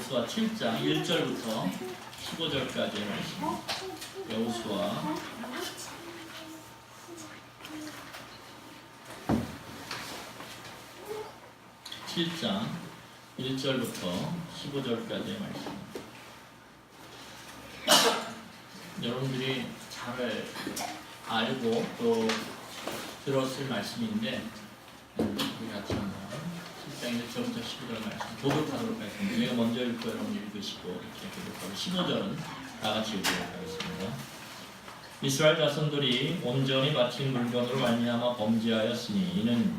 여호수아 7장 1절부터 15절까지의 말씀. 여호수아 7장 1절부터 15절까지의 말씀. 여러분들이 잘 알고 또 들었을 말씀인데 우리 같이 한번 7장 1절부터 15절 말씀 교독하도록 하겠습니다. 우리가 먼저 읽고 여러분 읽으시고 이렇게 교독하고 15절은 다 같이 읽도록 하겠습니다. 이스라엘 자손들이 온전히 바친 물건으로 말미암아 범죄하였으니 이는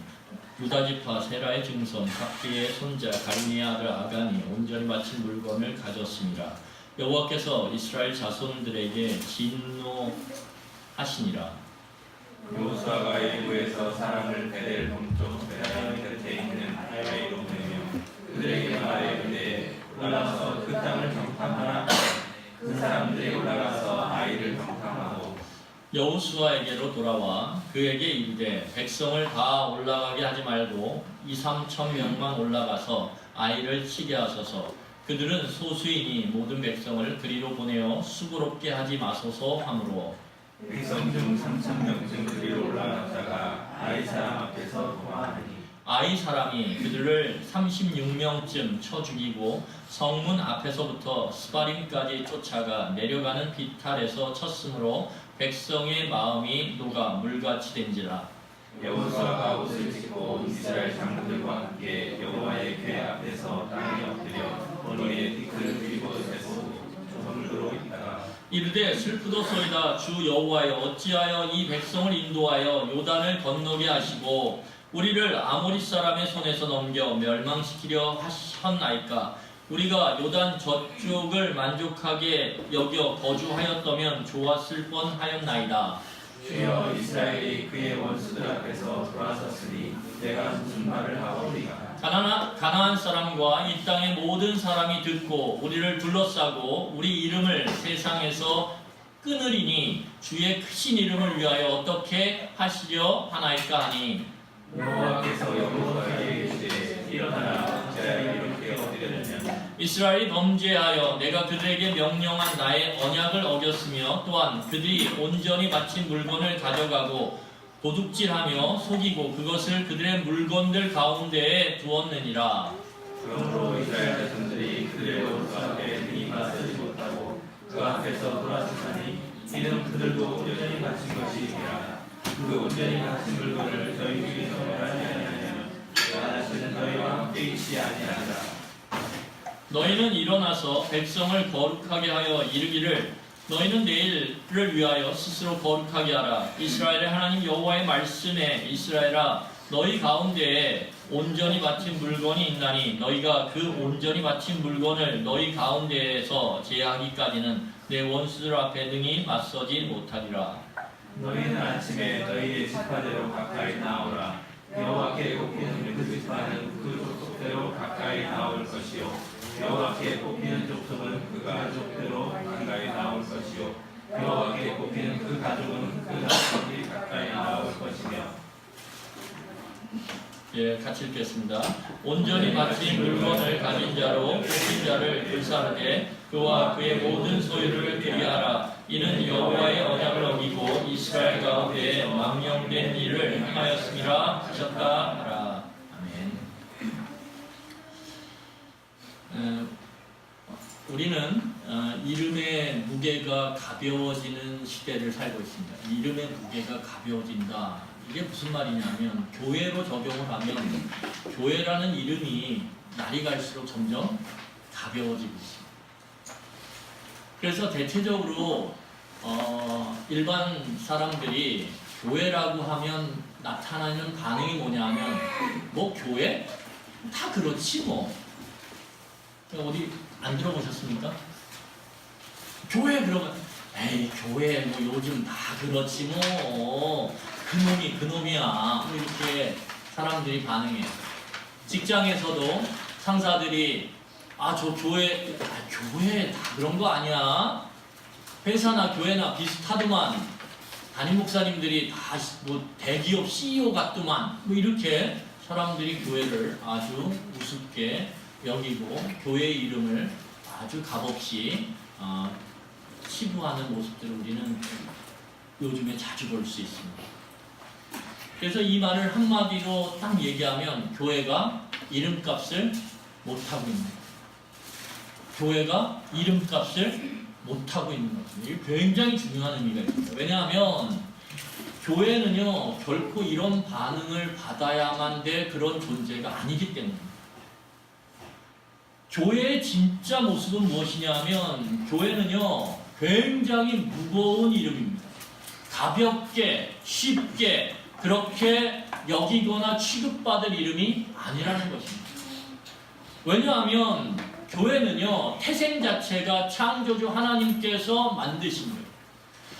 유다지파 세라의 증손 각기의 손자 갈미의 아들 아간이 온전히 바친 물건을 가졌습니다. 여호와께서 이스라엘 자손들에게 진노하시니라. 여호수아가 애굽에서 사람을 베델 동쪽 베다인 곁에 있는 하이로 보내며 그들에게 말하되 올라가서 그 땅을 정탐하라. 그 사람들이 올라가서 아이를 정탐하고 여호수아에게로 돌아와 그에게 이르되 백성을 다 올라가게 하지 말고 2-3천 명만 올라가서 아이를 치게 하소서. 그들은 소수이니 모든 백성을 그리로 보내어 수고롭게 하지 마소서 하므로 백성 중 3,000명쯤 그리로 올라갔다가 아이 사람 앞에서 도망하니 아이 사람이 그들을 36명쯤 쳐 죽이고 성문 앞에서부터 스바림까지 쫓아가 내려가는 비탈에서 쳤으므로 백성의 마음이 녹아 물같이 된지라. 여호수아가 옷을 찢고 이스라엘 장로들과 함께 여호와의 궤 앞에서 땅에 엎드려 머리에 티끌을 휘고 세고 저물도록 있다가 이르되 슬프도소이다. 주 여호와여 어찌하여 이 백성을 인도하여 요단을 건너게 하시고 우리를 아모리 사람의 손에서 넘겨 멸망시키려 하셨나이까. 우리가 요단 저쪽을 만족하게 여겨 거주하였다면 좋았을 뻔하였나이다. 주여 이스라엘이 그의 원수들 앞에서 돌아섰으니 내가 무슨 말을 하오리까. 가나안 사람과 이 땅의 모든 사람이 듣고 우리를 둘러싸고 우리 이름을 세상에서 끊으리니 주의 크신 이름을 위하여 어떻게 하시려 하나이까 하니 여호와께서 여호수아에게 이르시되 일어나라 제자를 이렇게 엎드렸느냐. 이스라엘이 범죄하여 내가 그들에게 명령한 나의 언약을 어겼으며 또한 그들이 온전히 바친 물건을 가져가고 도둑질하며 속이고 그것을 그들의 물건들 가운데에 두었느니라. 그러므로 이스라엘 자손들이 그들의 원수 앞에 능히 맞서지 못하고 그 앞에서 돌아서니 이는 그들도 온전히 바친 것이니라. 그 온전히 바친 물건을 너희 중에서 말하지 아니하면 나 자신은 너희와 함께 있지 아니하리라. 너희는 일어나서 백성을 거룩하게 하여 이르기를 너희는 내일을 위하여 스스로 거룩하게 하라. 이스라엘의 하나님 여호와의 말씀에 이스라엘아 너희 가운데에 온전히 바친 물건이 있나니 너희가 그 온전히 바친 물건을 너희 가운데에서 제하기까지는 내 원수들 앞에 능히 맞서지 못하리라. 너희는 아침에 너희의 지파대로 가까이 나오라. 여호와께 꼽히는 그 지파는 그 족속대로 가까이 나올 것이요 여호와께 꼽히는 족속은 그 가족대로 가까이 나올 것이요 여호와께 꼽히는 그 가족은 그 가족이 가까이 나올 것이며. 예, 같이 읽겠습니다. 온전히 바친 물건을 가진 자로 뽑힌 자를 불사르되 그와 그의 모든 소유를 그리하라. 이는 여호와의 언약을 어기고 이스라엘 가운데 망령된 일을 행하였음이라 하셨다 하라. 아멘. 우리는 이름의 무게가 가벼워지는 시대를 살고 있습니다. 이름의 무게가 가벼워진다. 이게 무슨 말이냐면 교회로 적용을 하면 교회라는 이름이 날이 갈수록 점점 가벼워지고 있습니다. 그래서 대체적으로 일반 사람들이 교회라고 하면 나타나는 반응이 뭐냐면 뭐 교회? 다 그렇지 뭐. 어디 안 들어보셨습니까? 교회 그러면 에이 교회 뭐 요즘 다 그렇지 뭐 그놈이 그놈이야 뭐 이렇게 사람들이 반응해요. 직장에서도 상사들이 저 교회 교회 다 그런 거 아니야. 회사나 교회나 비슷하더만 담임 목사님들이 다 뭐 대기업 CEO 같더만 뭐 이렇게 사람들이 교회를 아주 우습게 여기고 교회의 이름을 아주 값없이 치부하는 모습들을 우리는 요즘에 자주 볼 수 있습니다. 그래서 이 말을 한마디로 딱 얘기하면 교회가 이름값을 못하고 있는 거예요. 교회가 이름값을 못하고 있는 것입니다. 이게 굉장히 중요한 의미가 있습니다. 왜냐하면 교회는요 결코 이런 반응을 받아야만 될 그런 존재가 아니기 때문입니다. 교회의 진짜 모습은 무엇이냐 하면 교회는요 굉장히 무거운 이름입니다. 가볍게 쉽게 그렇게 여기거나 취급받을 이름이 아니라는 것입니다. 왜냐하면 교회는요 태생 자체가 창조주 하나님께서 만드신 거예요.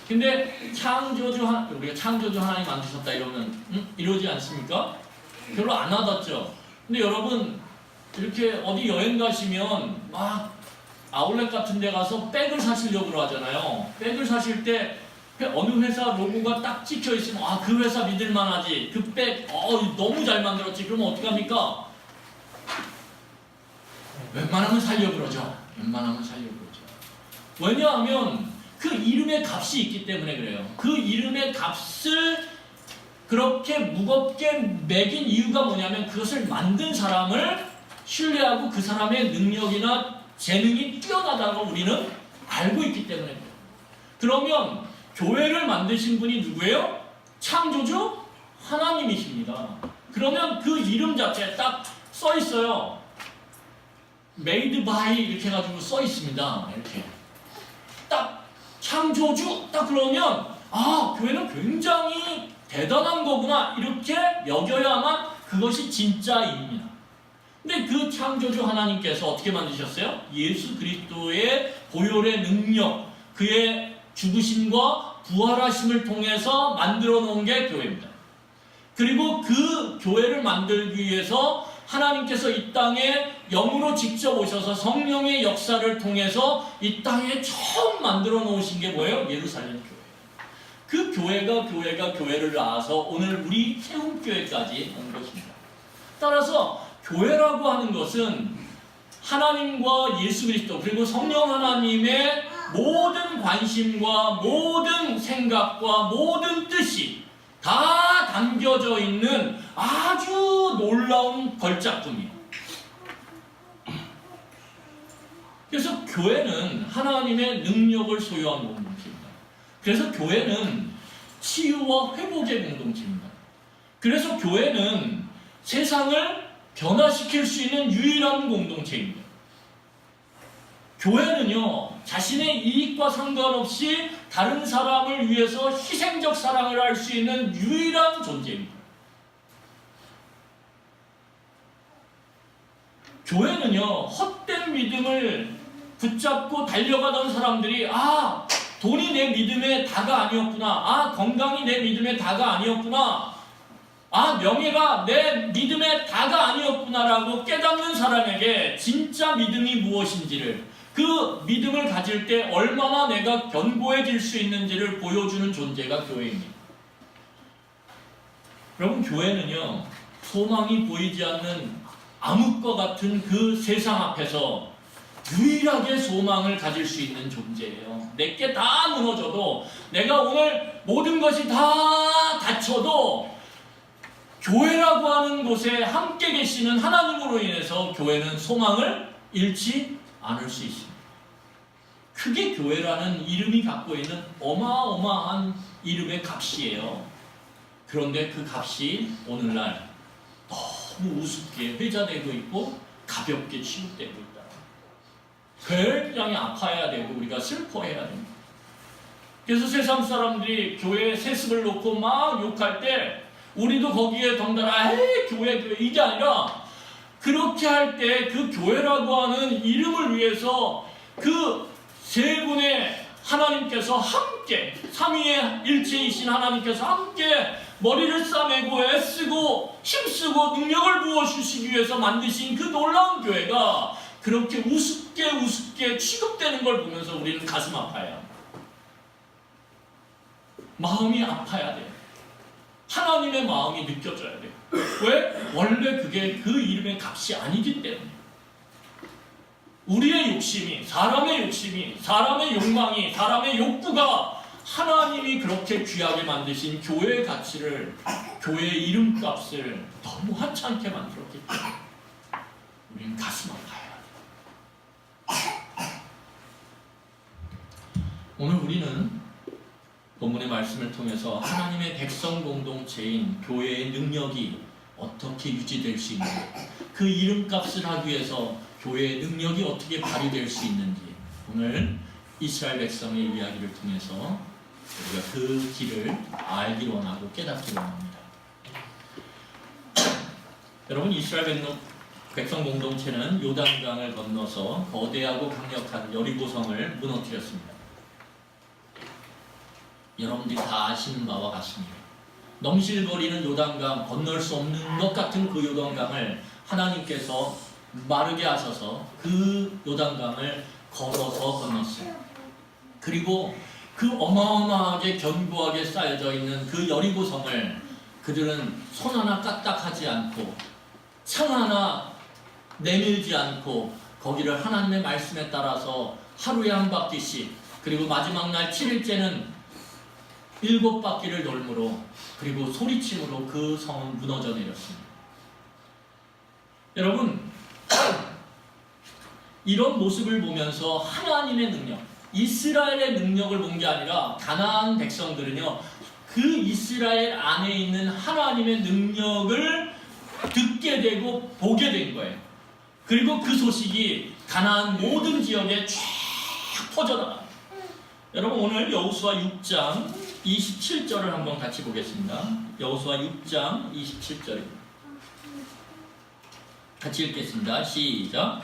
근데 우리가 창조주 하나님 만드셨다 이러면 이러지 않습니까? 별로 안 와닿죠. 근데 여러분 이렇게 어디 여행 가시면 막 아울렛 같은 데 가서 백을 사시려고 하잖아요. 백을 사실 때 어느 회사 로고가 딱 찍혀 있으면 그 회사 믿을만하지. 그 백 너무 잘 만들었지. 그러면 어떡합니까? 웬만하면 살려고 그러죠. 왜냐하면 그 이름의 값이 있기 때문에 그래요. 그 이름의 값을 그렇게 무겁게 매긴 이유가 뭐냐면 그것을 만든 사람을 신뢰하고 그 사람의 능력이나 재능이 뛰어나다고 우리는 알고 있기 때문에 그래요. 그러면 교회를 만드신 분이 누구예요? 창조주 하나님이십니다. 그러면 그 이름 자체에 딱 써 있어요. Made by 이렇게 해가지고 써 있습니다. 이렇게 딱 창조주 딱 그러면 교회는 굉장히 대단한 거구나 이렇게 여겨야만 그것이 진짜 일입니다. 근데 그 창조주 하나님께서 어떻게 만드셨어요? 예수 그리스도의 보혈의 능력, 그의 죽으심과 부활하심을 통해서 만들어 놓은 게 교회입니다. 그리고 그 교회를 만들기 위해서 하나님께서 이 땅에 영으로 직접 오셔서 성령의 역사를 통해서 이 땅에 처음 만들어 놓으신 게 뭐예요? 예루살렘 교회. 그 교회가 교회를 낳아서 오늘 우리 세움교회까지 온 것입니다. 따라서 교회라고 하는 것은 하나님과 예수 그리스도 그리고 성령 하나님의 모든 관심과 모든 생각과 모든 뜻이 다 담겨져 있는 아주 놀라운 걸작품이에요. 그래서 교회는 하나님의 능력을 소유한 공동체입니다. 그래서 교회는 치유와 회복의 공동체입니다. 그래서 교회는 세상을 변화시킬 수 있는 유일한 공동체입니다. 교회는요, 자신의 이익과 상관없이 다른 사람을 위해서 희생적 사랑을 할 수 있는 유일한 존재입니다. 교회는요, 헛된 믿음을 붙잡고 달려가던 사람들이 돈이 내 믿음의 다가 아니었구나. 건강이 내 믿음의 다가 아니었구나. 명예가 내 믿음의 다가 아니었구나라고 깨닫는 사람에게 진짜 믿음이 무엇인지를, 그 믿음을 가질 때 얼마나 내가 견고해질 수 있는지를 보여주는 존재가 교회입니다. 여러분, 교회는요, 소망이 보이지 않는 암흑과 같은 그 세상 앞에서 유일하게 소망을 가질 수 있는 존재예요. 내게 다 무너져도, 내가 오늘 모든 것이 다 닫혀도 교회라고 하는 곳에 함께 계시는 하나님으로 인해서 교회는 소망을 잃지 않을 수 있습니다. 그게 교회라는 이름이 갖고 있는 어마어마한 이름의 값이에요. 그런데 그 값이 오늘날 너무 우습게 회자되고 있고 가볍게 취급되고 있다. 굉장히 아파해야 되고 우리가 슬퍼해야 됩니다. 그래서 세상 사람들이 교회에 세습을 놓고 막 욕할 때 우리도 거기에 덩달아 교회 이게 아니라, 그렇게 할 때 그 교회라고 하는 이름을 위해서 그 세 분의 하나님께서 함께, 삼위의 일체이신 하나님께서 함께 머리를 싸매고 애쓰고 힘쓰고 능력을 부어주시기 위해서 만드신 그 놀라운 교회가 그렇게 우습게 취급되는 걸 보면서 우리는 가슴 아파야 합니다. 마음이 아파야 돼요. 하나님의 마음이 느껴져야 돼요. 왜? 원래 그게 그 이름의 값이 아니기 때문에. 우리의 욕심이, 사람의 욕심이, 사람의 욕망이, 사람의 욕구가 하나님이 그렇게 귀하게 만드신 교회의 가치를, 교회의 이름값을 너무 하찮게 만들었기 때문에 우리는 가슴 아파요. 오늘 우리는 본문의 말씀을 통해서 하나님의 백성 공동체인 교회의 능력이 어떻게 유지될 수 있는지, 그 이름값을 하기 위해서 교회의 능력이 어떻게 발휘될 수 있는지, 오늘 이스라엘 백성의 이야기를 통해서 우리가 그 길을 알기 원하고 깨닫기 원합니다. 여러분, 이스라엘 백성 공동체는 요단강을 건너서 거대하고 강력한 여리고성을 무너뜨렸습니다. 여러분들이 다 아시는 바와 같습니다. 넘실거리는 요단강, 건널 수 없는 것 같은 그 요단강을 하나님께서 마르게 하셔서 그 요단강을 걸어서 건넜어요. 그리고 그 어마어마하게 견고하게 쌓여져 있는 그 여리고성을 그들은 손 하나 까딱하지 않고 창 하나 내밀지 않고 거기를 하나님의 말씀에 따라서 하루에 한 바퀴씩, 그리고 마지막 날 7일째는 7바퀴를 돌므로, 그리고 소리침으로 그 성은 무너져 내렸습니다. 여러분, 이런 모습을 보면서 하나님의 능력, 이스라엘의 능력을 본 게 아니라 가나안 백성들은요, 그 이스라엘 안에 있는 하나님의 능력을 듣게 되고 보게 된 거예요. 그리고 그 소식이 가나안 모든 지역에 쫙 퍼져나가요. 여러분, 오늘 여호수아 6장 27절을 한번 같이 보겠습니다. 여호수아 6장 27절입니다. 같이 읽겠습니다. 시작.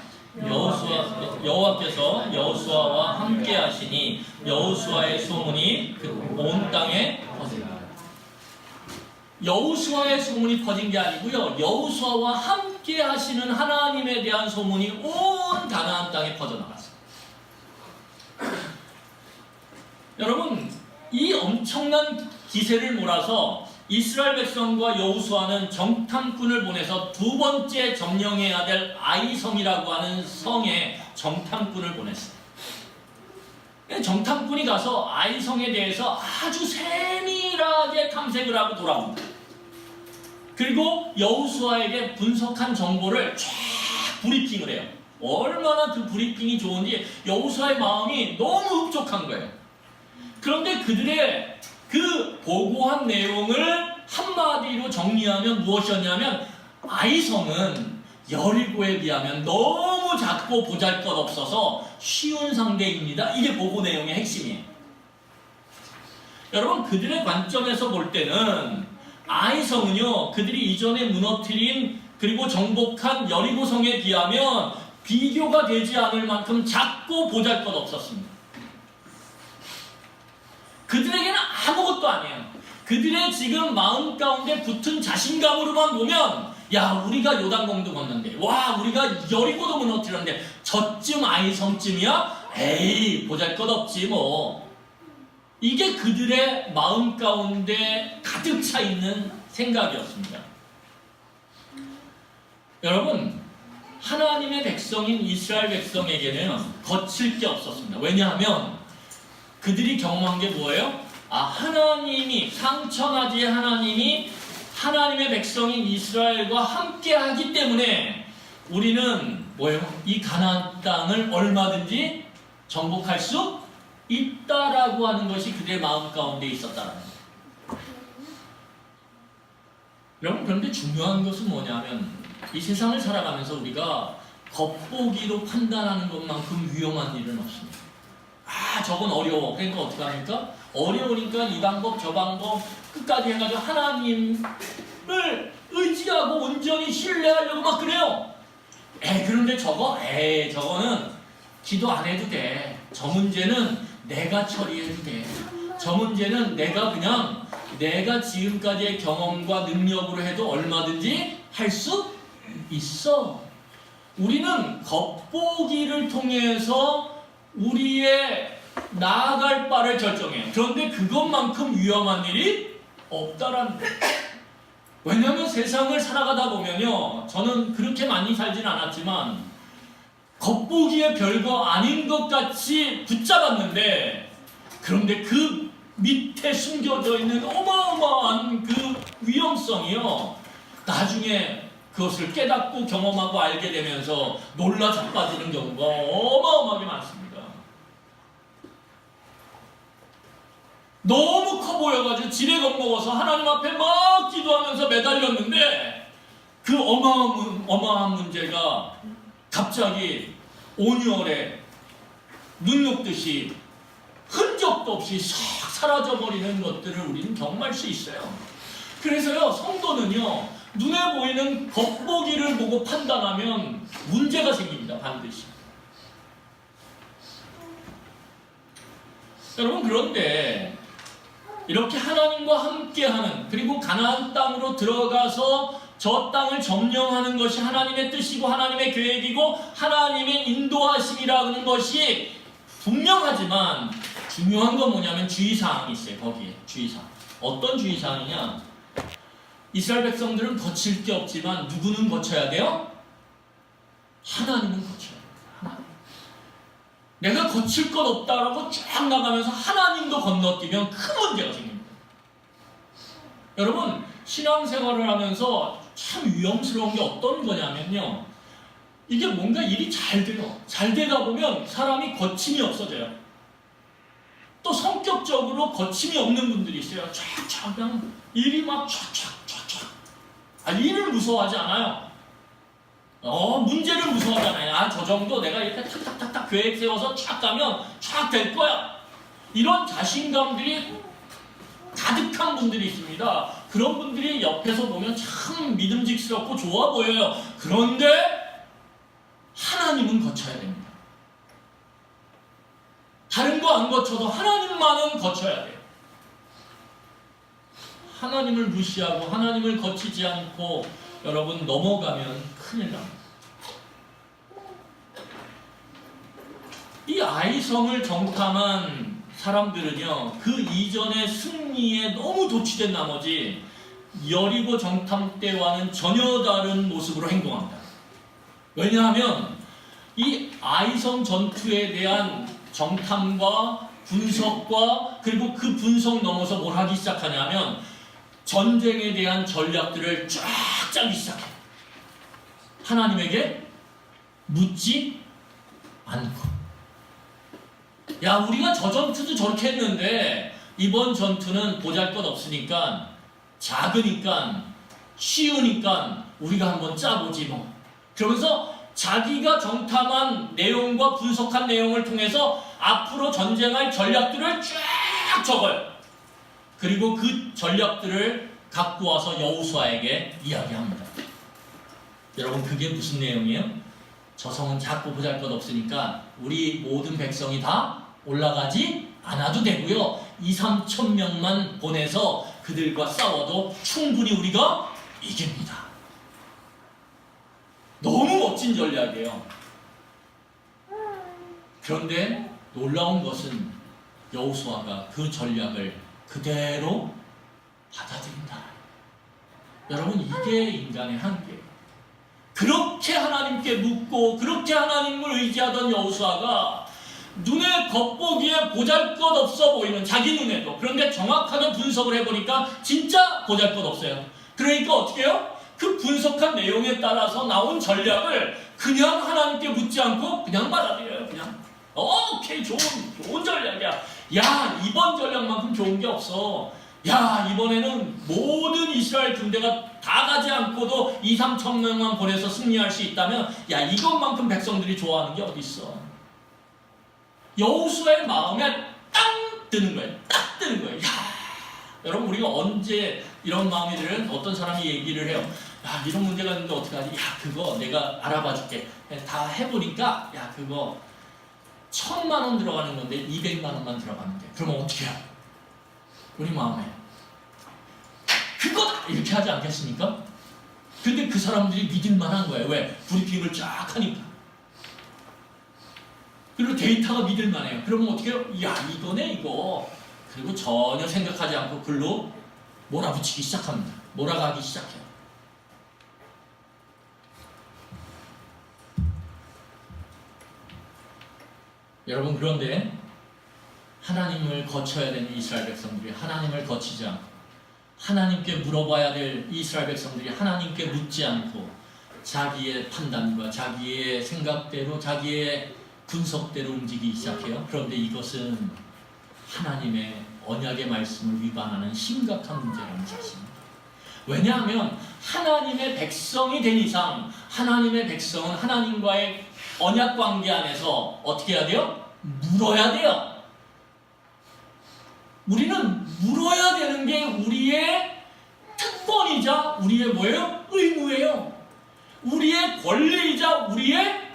여호와께서 여호수아와 함께 하시니 여호수아의 소문이 온 땅에 퍼지라. 여호수아의 소문이 퍼진 게 아니고요, 여호수아와 함께 하시는 하나님에 대한 소문이 온 가나안 땅에 퍼져나갔어요. 여러분, 이 엄청난 기세를 몰아서 이스라엘 백성과 여호수아는 정탐꾼을 보내서 두 번째 점령해야 될 아이성이라고 하는 성에 정탐꾼을 보냈어요. 정탐꾼이 가서 아이성에 대해서 아주 세밀하게 탐색을 하고 돌아옵니다. 그리고 여호수아에게 분석한 정보를 쫙 브리핑을 해요. 얼마나 그 브리핑이 좋은지 여호수아의 마음이 너무 흡족한 거예요. 그런데 그들의 그 보고한 내용을 한마디로 정리하면 무엇이었냐면, 아이성은 여리고에 비하면 너무 작고 보잘것없어서 쉬운 상대입니다. 이게 보고 내용의 핵심이에요. 여러분, 그들의 관점에서 볼 때는 아이성은요, 그들이 이전에 무너뜨린 그리고 정복한 여리고성에 비하면 비교가 되지 않을 만큼 작고 보잘것없었습니다. 그들에게는 아무것도 아니에요. 그들의 지금 마음 가운데 붙은 자신감으로만 보면, 야, 우리가 요단강도 건넌데, 와, 우리가 여리고도 무너뜨렸는데 저쯤 아이성쯤이야? 에이, 보잘것없지 뭐. 이게 그들의 마음 가운데 가득 차 있는 생각이었습니다. 여러분, 하나님의 백성인 이스라엘 백성에게는 거칠 게 없었습니다. 왜냐하면 그들이 경험한 게 뭐예요? 하나님이, 상천하지의 하나님이 하나님의 백성인 이스라엘과 함께 하기 때문에 우리는 뭐예요? 이 가나안 땅을 얼마든지 정복할 수 있다라고 하는 것이 그들의 마음 가운데 있었다는 거예요. 여러분, 그런데 중요한 것은 뭐냐면, 이 세상을 살아가면서 우리가 겉보기로 판단하는 것만큼 위험한 일은 없습니다. 저건 어려워. 그러니까 어떻게 합니까? 어려우니까 이 방법 저 방법 끝까지 해가지고 하나님을 의지하고 온전히 신뢰하려고 막 그래요. 그런데 저거는 기도 안 해도 돼. 저 문제는 내가 처리해도 돼. 저 문제는 내가 지금까지의 경험과 능력으로 해도 얼마든지 할 수 있어. 우리는 겉보기를 통해서 우리의 나아갈 바를 결정해요. 그런데 그것만큼 위험한 일이 없다라는 거예요. 왜냐하면 세상을 살아가다 보면요, 저는 그렇게 많이 살진 않았지만 겉보기에 별거 아닌 것 같이 붙잡았는데, 그런데 그 밑에 숨겨져 있는 어마어마한 그 위험성이요, 나중에 그것을 깨닫고 경험하고 알게 되면서 놀라 자빠지는 경우가 어마어마하게 많습니다. 너무 커 보여가지고 지레 겁먹어서 하나님 앞에 막 기도하면서 매달렸는데, 그 어마어마한 문제가 갑자기 온유월에 눈 녹듯이 흔적도 없이 싹 사라져버리는 것들을 우리는 경험할 수 있어요. 그래서요, 성도는요, 눈에 보이는 겉보기를 보고 판단하면 문제가 생깁니다. 반드시. 여러분, 그런데 이렇게 하나님과 함께하는, 그리고 가나안 땅으로 들어가서 저 땅을 점령하는 것이 하나님의 뜻이고 하나님의 계획이고 하나님의 인도하심이라는 것이 분명하지만, 중요한 건 뭐냐면 주의사항이 있어요. 거기에 주의사항. 어떤 주의사항이냐? 이스라엘 백성들은 거칠 게 없지만 누구는 거쳐야 돼요? 하나님은 거쳐야 돼요. 하나님. 내가 거칠 것 없다라고 쫙 나가면서 하나님도 건너뛰면 큰 문제가 생깁니다. 여러분, 신앙생활을 하면서 참 위험스러운 게 어떤 거냐면요, 이게 뭔가 일이 잘 돼요. 잘 되다 보면 사람이 거침이 없어져요. 또 성격적으로 거침이 없는 분들이 있어요. 쫙쫙 그냥 일이 막 쫙쫙. 일을 무서워하지 않아요. 문제를 무서워하지 않아요. 저 정도 내가 이렇게 탁탁탁탁 계획 세워서 쫙 가면 쫙 될 거야. 이런 자신감들이 가득한 분들이 있습니다. 그런 분들이 옆에서 보면 참 믿음직스럽고 좋아 보여요. 그런데 하나님은 거쳐야 됩니다. 다른 거 안 거쳐도 하나님만은 거쳐야 돼요. 하나님을 무시하고 하나님을 거치지 않고 여러분 넘어가면 큰일 납니다. 이 아이성을 정탐한 사람들은요, 그 이전의 승리에 너무 도취된 나머지 여리고 정탐 때와는 전혀 다른 모습으로 행동합니다. 왜냐하면 이 아이성 전투에 대한 정탐과 분석과, 그리고 그 분석 넘어서 뭘 하기 시작하냐면 전쟁에 대한 전략들을 쫙 짜기 시작해요. 하나님에게 묻지 않고. 야, 우리가 저 전투도 저렇게 했는데 이번 전투는 보잘것없으니까, 작으니까, 쉬우니까 우리가 한번 짜보지 뭐. 그러면서 자기가 정탐한 내용과 분석한 내용을 통해서 앞으로 전쟁할 전략들을 쫙 적어요. 그리고 그 전략들을 갖고 와서 여호수아에게 이야기합니다. 여러분, 그게 무슨 내용이에요? 저 성은 작고 보잘것없으니까 우리 모든 백성이 다 올라가지 않아도 되고요, 2-3천 명만 보내서 그들과 싸워도 충분히 우리가 이깁니다. 너무 멋진 전략이에요. 그런데 놀라운 것은 여호수아가 그 전략을 그대로 받아들인다. 여러분, 이게 인간의 한계예요. 그렇게 하나님께 묻고 그렇게 하나님을 의지하던 여호수아가 눈에 겉보기에 보잘것없어 보이는, 자기 눈에도, 그런데 정확하게 분석을 해보니까 진짜 보잘것없어요. 그러니까 어떻게 해요? 그 분석한 내용에 따라서 나온 전략을 그냥 하나님께 묻지 않고 그냥 받아들여요. 그냥 오케이, 좋은 전략이야. 야, 이번 전략만큼 좋은 게 없어. 야, 이번에는 모든 이스라엘 군대가 다 가지 않고도 2-3천 명만 보내서 승리할 수 있다면, 야, 이것만큼 백성들이 좋아하는 게 어디 있어. 여호수아의 마음에 땅 뜨는 거예요. 딱 뜨는 거예요. 야, 여러분, 우리가 언제 이런 마음이 들면 어떤 사람이 얘기를 해요. 야, 이런 문제가 있는데 어떡하지? 야, 그거 내가 알아봐 줄게. 다 해보니까, 야, 그거 1,000만 원 들어가는 건데 200만 원만 들어가면 돼. 그러면 어떻게 해요? 우리 마음에 그거다! 이렇게 하지 않겠습니까? 근데 그 사람들이 믿을만한 거예요. 왜? 브리핑을 쫙 하니까. 그리고 데이터가 믿을만해요. 그러면 어떻게 해요? 야, 이거네 이거. 그리고 전혀 생각하지 않고 글로 몰아붙이기 시작합니다. 몰아가기 시작해요. 여러분, 그런데 하나님을 거쳐야 되는 이스라엘 백성들이 하나님을 거치지 않고, 하나님께 물어봐야 될 이스라엘 백성들이 하나님께 묻지 않고 자기의 판단과 자기의 생각대로 자기의 분석대로 움직이기 시작해요. 그런데 이것은 하나님의 언약의 말씀을 위반하는 심각한 문제라는 사실입니다. 왜냐하면 하나님의 백성이 된 이상 하나님의 백성은 하나님과의 언약 관계 안에서 어떻게 해야 돼요? 물어야 돼요. 우리는 물어야 되는 게 우리의 특권이자 우리의 뭐예요? 의무예요. 우리의 권리이자 우리의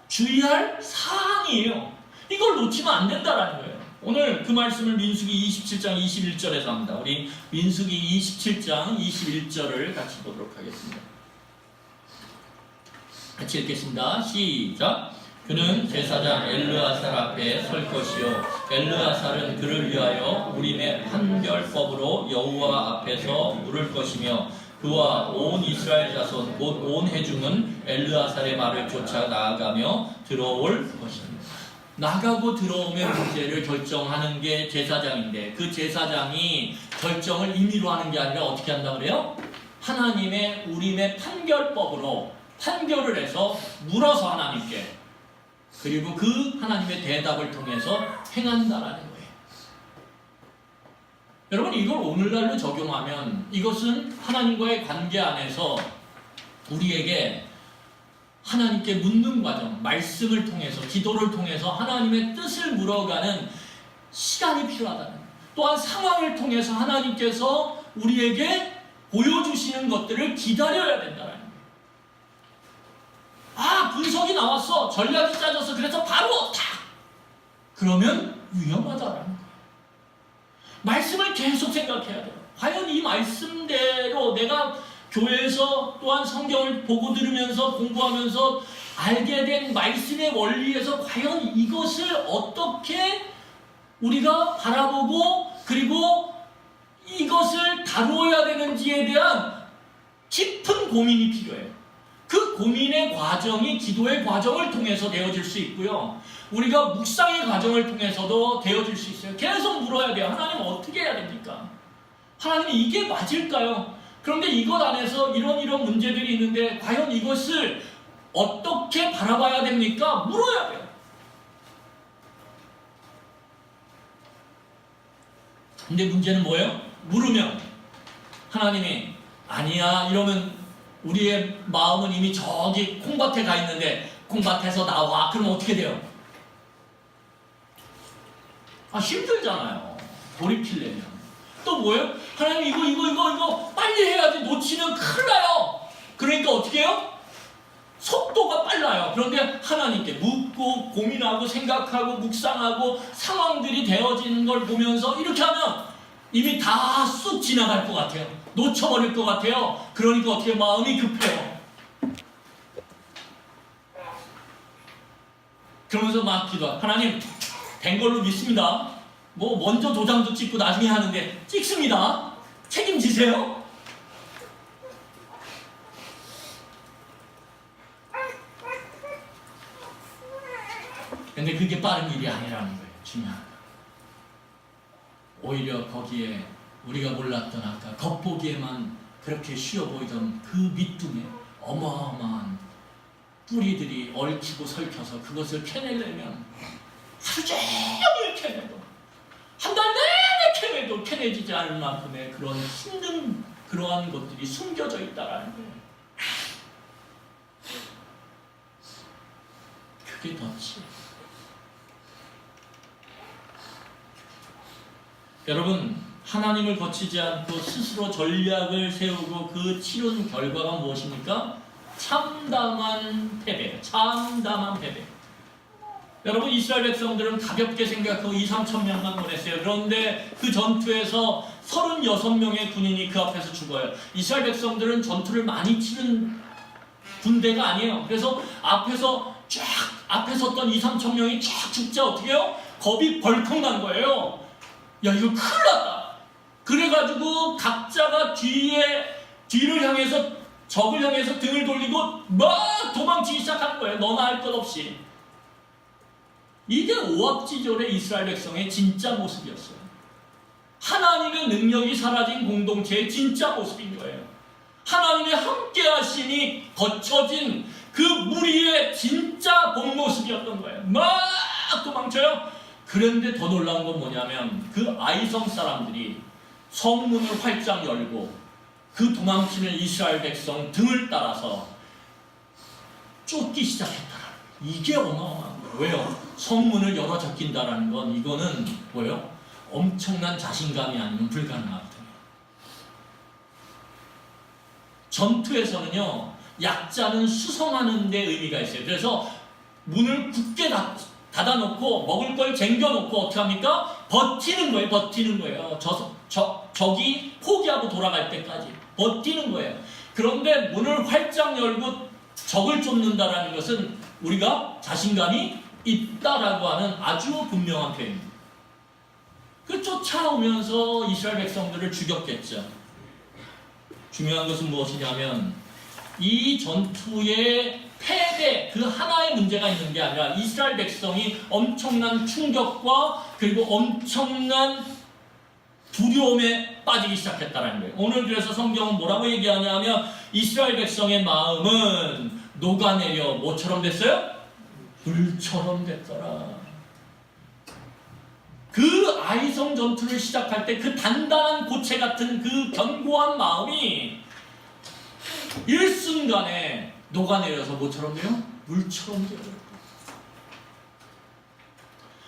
주의할 사항이에요. 이걸 놓치면 안 된다라는 거예요. 오늘 그 말씀을 민수기 27장 21절에서 합니다. 우리 민수기 27장 21절을 같이 보도록 하겠습니다. 같이 읽겠습니다. 시작. 그는 제사장 엘르아살 앞에 설 것이요 엘르아살은 그를 위하여 우림의 판결법으로 여호와 앞에서 물을 것이며 그와 온 이스라엘 자손 곧 온 회중은 엘르아살의 말을 쫓아 나아가며 들어올 것입니다. 나가고 들어오면 문제를 결정하는 게 제사장인데 그 제사장이 결정을 임의로 하는 게 아니라 어떻게 한다 그래요? 하나님의 우림의 판결법으로 판결을 해서 물어서 하나님께, 그리고 그 하나님의 대답을 통해서 행한다라는 거예요. 여러분, 이걸 오늘날로 적용하면 이것은 하나님과의 관계 안에서 우리에게 하나님께 묻는 과정, 말씀을 통해서 기도를 통해서 하나님의 뜻을 물어가는 시간이 필요하다는 거예요. 또한 상황을 통해서 하나님께서 우리에게 보여주시는 것들을 기다려야 된다는 거예요. 아, 분석이 나왔어. 전략이 짜져서 그래서 바로 탁! 그러면 위험하다라는 거예요. 말씀을 계속 생각해야 돼요. 과연 이 말씀대로 내가 교회에서 또한 성경을 보고 들으면서 공부하면서 알게 된 말씀의 원리에서 과연 이것을 어떻게 우리가 바라보고 그리고 이것을 다루어야 되는지에 대한 깊은 고민이 필요해요. 그 고민의 과정이 기도의 과정을 통해서 되어질 수 있고요. 우리가 묵상의 과정을 통해서도 되어질 수 있어요. 계속 물어야 돼요. 하나님 어떻게 해야 됩니까? 하나님 이게 맞을까요? 그런데 이것 안에서 이런 문제들이 있는데 과연 이것을 어떻게 바라봐야 됩니까? 물어야 돼요. 근데 문제는 뭐예요? 물으면 하나님이 아니야 이러면 우리의 마음은 이미 저기 콩밭에 가 있는데 콩밭에서 나와. 그럼 어떻게 돼요? 아, 힘들잖아요. 돌이키려면. 또 뭐예요? 하나님 이거 빨리 해야지. 놓치면 큰일 나요. 그러니까 어떻게 해요? 속도가 빨라요. 그런데 하나님께 묻고 고민하고 생각하고 묵상하고 상황들이 되어지는 걸 보면서 이렇게 하면 이미 다 쑥 지나갈 것 같아요. 놓쳐버릴 것 같아요. 그러니까 어떻게 마음이 급해요. 그러면서 막 기도하. 하나님 된 걸로 믿습니다. 뭐 먼저 도장도 찍고 나중에 하는데 찍습니다. 책임지세요. 근데 그게 빠른 일이 아니라는 거예요. 중요한 거. 오히려 거기에 우리가 몰랐던 아까 겉보기에만 그렇게 쉬워 보이던 그 밑둥에 어마어마한 뿌리들이 얽히고 설켜서 그것을 캐내려면 하루 종일 캐내도 한 달 내내 캐내도 캐내지지 않을 만큼의 그런 힘든 그러한 것들이 숨겨져 있다라는 거예요. 그게 덫이에요. 여러분, 하나님을 거치지 않고 스스로 전략을 세우고 그 치른 결과가 무엇입니까? 참담한 패배. 참담한 패배. 여러분, 이스라엘 백성들은 가볍게 생각하고 2-3천 명만 보냈어요. 그런데 그 전투에서 36명의 군인이 그 앞에서 죽어요. 이스라엘 백성들은 전투를 많이 치른 군대가 아니에요. 그래서 앞에서 섰던 2-3천 명이 쫙 죽자 어떻게 해요? 겁이 벌컥 난 거예요. 야, 이거 큰일 났다. 그래가지고 각자가 뒤를 향해서 적을 향해서 등을 돌리고 막 도망치기 시작하는 거예요. 너나 할 것 없이. 이게 오합지졸의 이스라엘 백성의 진짜 모습이었어요. 하나님의 능력이 사라진 공동체의 진짜 모습인 거예요. 하나님의 함께 하심이 거쳐진 그 무리의 진짜 본 모습이었던 거예요. 막 도망쳐요. 그런데 더 놀라운 건 뭐냐면 그 아이성 사람들이 성문을 활짝 열고 그 도망치는 이스라엘 백성 등을 따라서 쫓기 시작했다. 이게 어마어마한 거예요. 왜요? 성문을 열어 적힌다라는 건 이거는 뭐예요? 엄청난 자신감이 아니면 불가능하거든요. 전투에서는요, 약자는 수성하는 데 의미가 있어요. 그래서 문을 굳게 닫아놓고 먹을 걸 쟁겨놓고 어떻게 합니까? 버티는 거예요. 버티는 거예요. 적이 포기하고 돌아갈 때까지 버티는 거예요. 그런데 문을 활짝 열고 적을 쫓는다라는 것은 우리가 자신감이 있다라고 하는 아주 분명한 표현입니다. 그 쫓아오면서 이스라엘 백성들을 죽였겠죠. 중요한 것은 무엇이냐면 이 전투의 패배, 그 하나의 문제가 있는 게 아니라 이스라엘 백성이 엄청난 충격과 그리고 엄청난 두려움에 빠지기 시작했다는 거예요. 오늘 그래서 성경은 뭐라고 얘기하냐면 이스라엘 백성의 마음은 녹아내려 뭐처럼 됐어요? 물처럼 됐더라. 그 아이성 전투를 시작할 때 그 단단한 고체 같은 그 견고한 마음이 일순간에 녹아내려서 뭐처럼 돼요? 물처럼 돼요.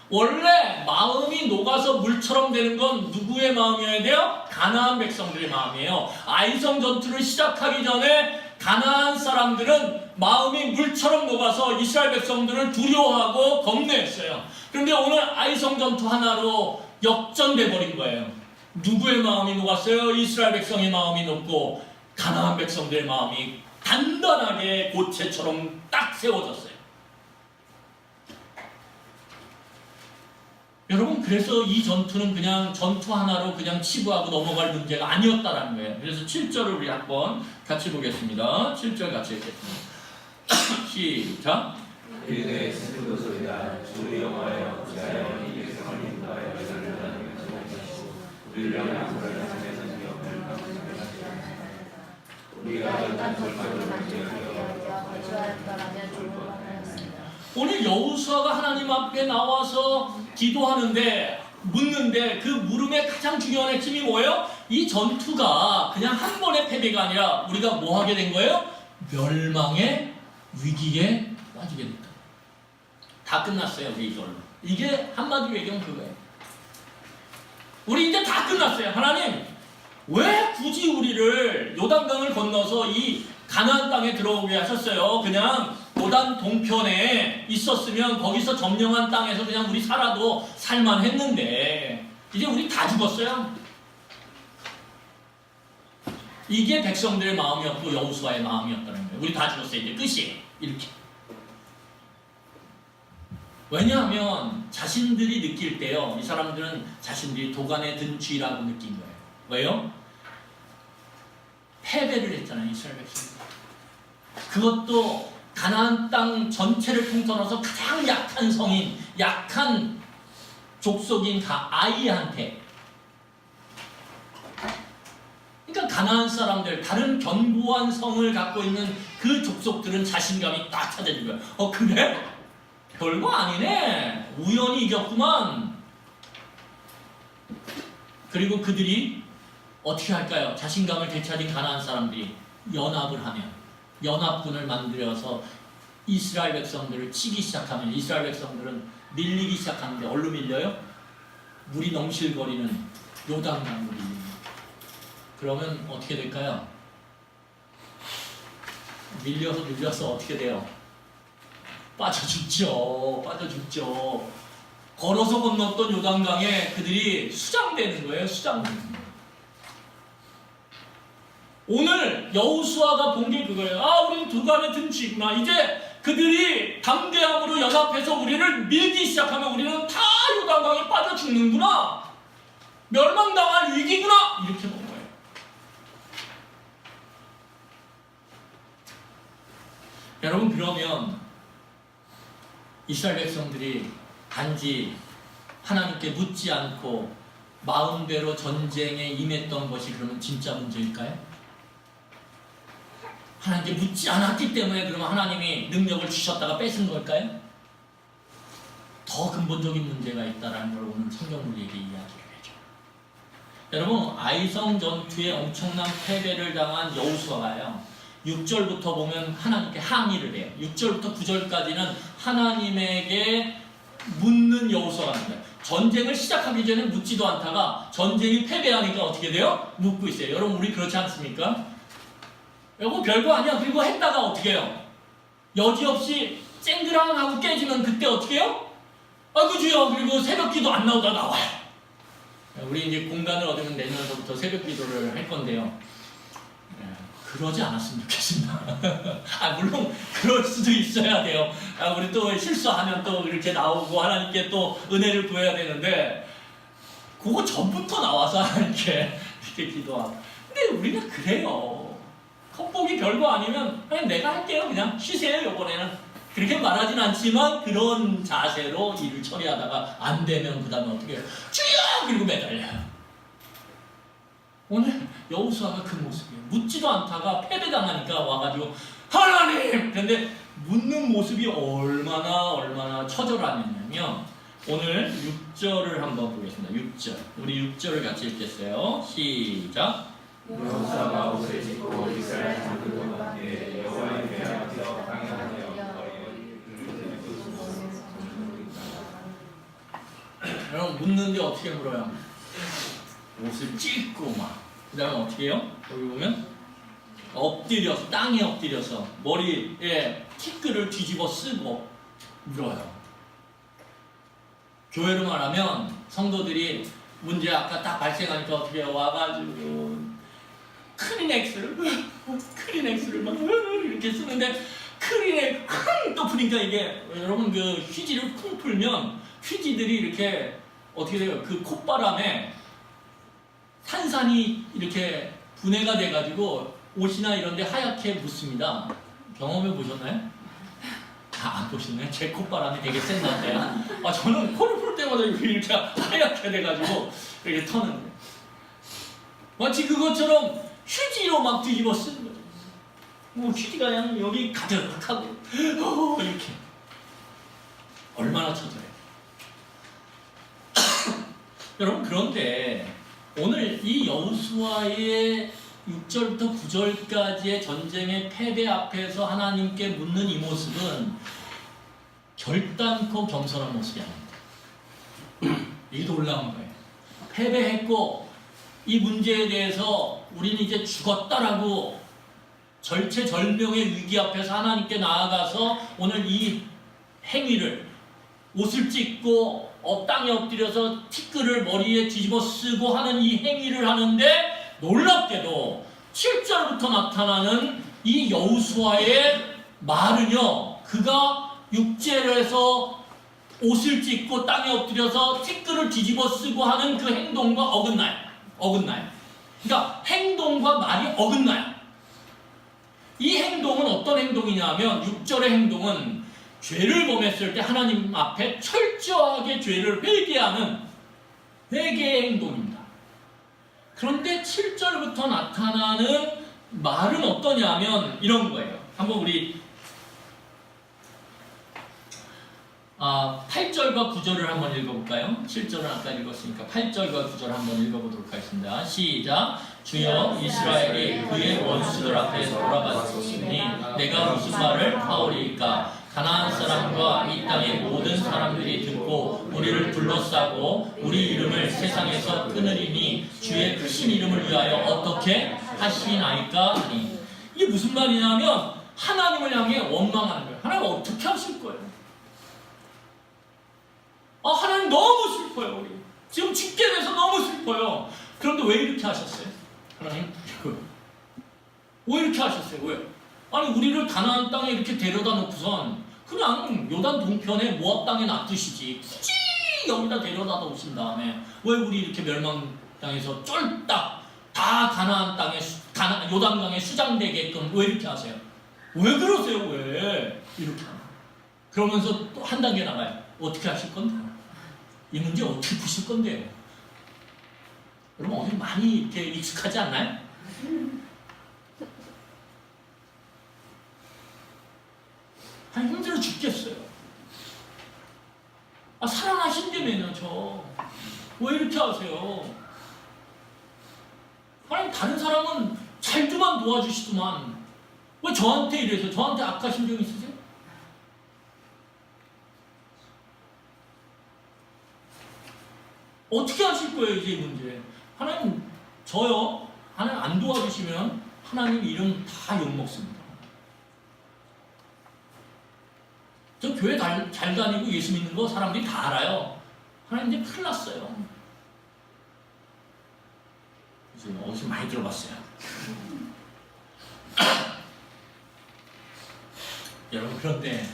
원래 마음이 녹아서 물처럼 되는 건 누구의 마음이어야 돼요? 가나안 백성들의 마음이에요. 아이성 전투를 시작하기 전에 가나안 사람들은 마음이 물처럼 녹아서 이스라엘 백성들을 두려워하고 겁내했어요. 그런데 오늘 아이성 전투 하나로 역전돼 버린 거예요. 누구의 마음이 녹았어요? 이스라엘 백성의 마음이 녹고 가나안 백성들의 마음이 단단하게 고체처럼 딱 세워졌어요. 여러분, 그래서 이 전투는 그냥 전투 하나로 그냥 치부하고 넘어갈 문제가 아니었다라는 거예요. 그래서 7절을 우리 한번 같이 보겠습니다. 7절 같이 읽겠습니다. 시작. 그들의 슬픈 소리가 주 여호와여 지하여 이에서 걸린다여 여자를 우리를 향하여 하나님의 기업을 우리가 일단 오늘 여호수아가 하나님 앞에 나와서 기도하는데 묻는데 그 물음의 가장 중요한 핵심이 뭐예요? 이 전투가 그냥 한 번의 패배가 아니라 우리가 뭐 하게 된 거예요? 멸망의 위기에 빠지게 됐다. 다 끝났어요. 우리 이걸로. 이게 한마디로 얘기하면 그거예요. 우리 이제 다 끝났어요. 하나님, 왜 굳이 우리를 요단강을 건너서 이 가나안 땅에 들어오게 하셨어요? 그냥 요단 동편에 있었으면 거기서 점령한 땅에서 그냥 우리 살아도 살만했는데 이제 우리 다 죽었어요. 이게 백성들의 마음이었고 여호수아의 마음이었다는 거예요. 우리 다 죽었어요. 이제 끝이에요. 이렇게. 왜냐하면 자신들이 느낄 때요, 이 사람들은 자신들이 도간에 든 쥐라고 느낀 거예요. 왜요? 패배를 했잖아요, 이스라엘 백성들. 그것도 가나안 땅 전체를 통틀어서 가장 약한 성인, 약한 족속인 아이한테. 그러니까 가나안 사람들, 다른 견고한 성을 갖고 있는 그 족속들은 자신감이 딱 찾아진 거예요. 그래? 별거 아니네. 우연히 이겼구만. 그리고 그들이 어떻게 할까요? 자신감을 되찾은 가나안 사람들이 연합을 하면, 연합군을 만들어서 이스라엘 백성들을 치기 시작하면 이스라엘 백성들은 밀리기 시작하는데 어디로 밀려요? 물이 넘실거리는 요단강 물이. 그러면 어떻게 될까요? 밀려서 어떻게 돼요? 빠져 죽죠. 걸어서 건넜던 요단강에 그들이 수장되는 거예요. 수장되는 거예요. 오늘 여호수아가 본 게 그거예요. 우리는 도간에 든 쥐구나. 이제 그들이 담대함으로 연합해서 우리를 밀기 시작하면 우리는 다 요단강에 빠져 죽는구나. 멸망당할 위기구나. 이렇게 본 거예요. 여러분, 그러면 이스라엘 백성들이 단지 하나님께 묻지 않고 마음대로 전쟁에 임했던 것이 그러면 진짜 문제일까요? 하나님께 묻지 않았기 때문에 그러면 하나님이 능력을 주셨다가 뺏은 걸까요? 더 근본적인 문제가 있다는 걸 오늘 성경으로 이야기를 해줘. 여러분, 아이성 전투에 엄청난 패배를 당한 여호수아가요, 6절부터 보면 하나님께 항의를 해요. 6절부터 9절까지는 하나님에게 묻는 여호수아가 합니다. 전쟁을 시작하기 전에 묻지도 않다가 전쟁이 패배하니까 어떻게 돼요? 묻고 있어요. 여러분, 우리 그렇지 않습니까? 이거 별거 아니야. 그리고 했다가 어떻게 해요? 여지없이 쨍그랑하고 깨지면 그때 어떻게 해요? 아이고 주여, 그리고 새벽기도 안 나오다 나와요. 우리 이제 공간을 얻으면 내년서부터 새벽기도를 할 건데요, 그러지 않았으면 좋겠습니다. 물론 그럴 수도 있어야 돼요. 우리 또 실수하면 또 이렇게 나오고 하나님께 또 은혜를 구해야 되는데, 그거 전부터 나와서 하나님께 이렇게 기도하고. 근데 우리는 그래요. 컵복이 별거 아니면 그냥 내가 할게요, 그냥 쉬세요 이번에는, 그렇게 말하진 않지만 그런 자세로 일을 처리하다가 안 되면 그 다음에 어떻게 해요? 주여! 그리고 매달려요. 오늘 여호수아가 그 모습이에요. 묻지도 않다가 패배당하니까 와가지고 하나님! 그런데 묻는 모습이 얼마나 처절하냐면, 오늘 6절을 한번 보겠습니다. 6절. 우리 6절을 같이 읽겠어요. 시작. 여호수아가 옷을 찢고 이스라엘 장로들과 함께 여호와의 궤 앞에서 강연하여 여러분, 묻는데 어떻게 물어요? 옷을 찢고 그 다음에 어떻게 해요? 여기 보면 엎드려서, 땅에 엎드려서 머리에 티끌을 뒤집어 쓰고 물어요. 교회로 말하면 성도들이 문제 아까 딱 발생하니까 어떻게 해요? 와가지고 크리넥스를 막 이렇게 쓰는데, 크리넥 또 푸니까 이게, 여러분 그 휴지를 쿵 풀면 휴지들이 이렇게 어떻게 돼요? 그 콧바람에 산산이 이렇게 분해가 돼가지고 옷이나 이런 데 하얗게 묻습니다. 경험해 보셨나요? 안 보시나요? 제 콧바람이 되게 센데, 저는 코를 풀 때마다 이렇게 하얗게 돼가지고 이렇게 터는데, 마치 그것처럼 휴지로 막 뒤집어 쓰는 거죠. 휴지가 그냥 여기 가득하고 이렇게. 얼마나 처절해요. 여러분, 그런데 오늘 이 여호수아의 6절부터 9절까지의 전쟁의 패배 앞에서 하나님께 묻는 이 모습은 결단코 겸손한 모습이 아닙니다. 이게 놀라운 거예요. 패배했고 이 문제에 대해서 우리는 이제 죽었다라고 절체절명의 위기 앞에서 하나님께 나아가서 오늘 이 행위를, 옷을 찢고 땅에 엎드려서 티끌을 머리에 뒤집어 쓰고 하는 이 행위를 하는데, 놀랍게도 7절부터 나타나는 이 여호수아의 말은요, 그가 육체에서 옷을 찢고 땅에 엎드려서 티끌을 뒤집어 쓰고 하는 그 행동과 어긋나요. 그러니까 행동과 말이 어긋나요. 이 행동은 어떤 행동이냐면, 6절의 행동은 죄를 범했을 때 하나님 앞에 철저하게 죄를 회개하는 회개의 행동입니다. 그런데 7절부터 나타나는 말은 어떠냐면 이런 거예요. 한번 우리 8절과 9절을 한번 읽어볼까요? 7절은 아까 읽었으니까 8절과 9절 한번 읽어보도록 하겠습니다. 시작. 주여, 이스라엘이 그의 원수들 앞에 돌아갔으니 내가 무슨 말을 하오리이까? 가나안 사람과 이 땅의 모든 사람들이 듣고 우리를 둘러싸고 우리 이름을 세상에서 끊으리니 주의 크신 이름을 위하여 어떻게 하시나이까 하니. 이게 무슨 말이냐면 하나님을 향해 원망하는 거예요. 하나님 어떻게 하실 거예요? 하나님 너무 슬퍼요. 우리 지금 죽게 돼서 너무 슬퍼요. 그런데 왜 이렇게 하셨어요? 하나님 왜 이렇게 하셨어요? 왜? 아니, 우리를 가나안 땅에 이렇게 데려다 놓고선 그냥 요단 동편에 모압 땅에 놔두시지, 굳이 여기다 데려다 놓으신 다음에 왜 우리 이렇게 멸망 땅에서 쫄딱 다 가나안 땅에 요단강에 수장되게끔 왜 이렇게 하세요? 왜 그러세요? 왜 이렇게 하나? 그러면서 또 한 단계 나가요. 어떻게 하실 건데? 이 문제 어떻게 푸실 건데요? 여러분 어디 많이 이렇게 익숙하지 않나요? 아니 힘들어 죽겠어요. 아 사랑하신다면요 저. 왜 이렇게 하세요? 아니 다른 사람은 잘도만 도와주시더만 왜 저한테 이래서 저한테 악한 심정 있으세요? 어떻게 하실 거예요 이제 이 문제? 하나님 저요 하나님 안 도와주시면 하나님 이름 다 욕먹습니다. 저 교회 잘 다니고 예수 믿는 거 사람들이 다 알아요. 하나님 이제 큰일 났어요. 지금 어디서 많이 들어봤어요. 여러분 그런데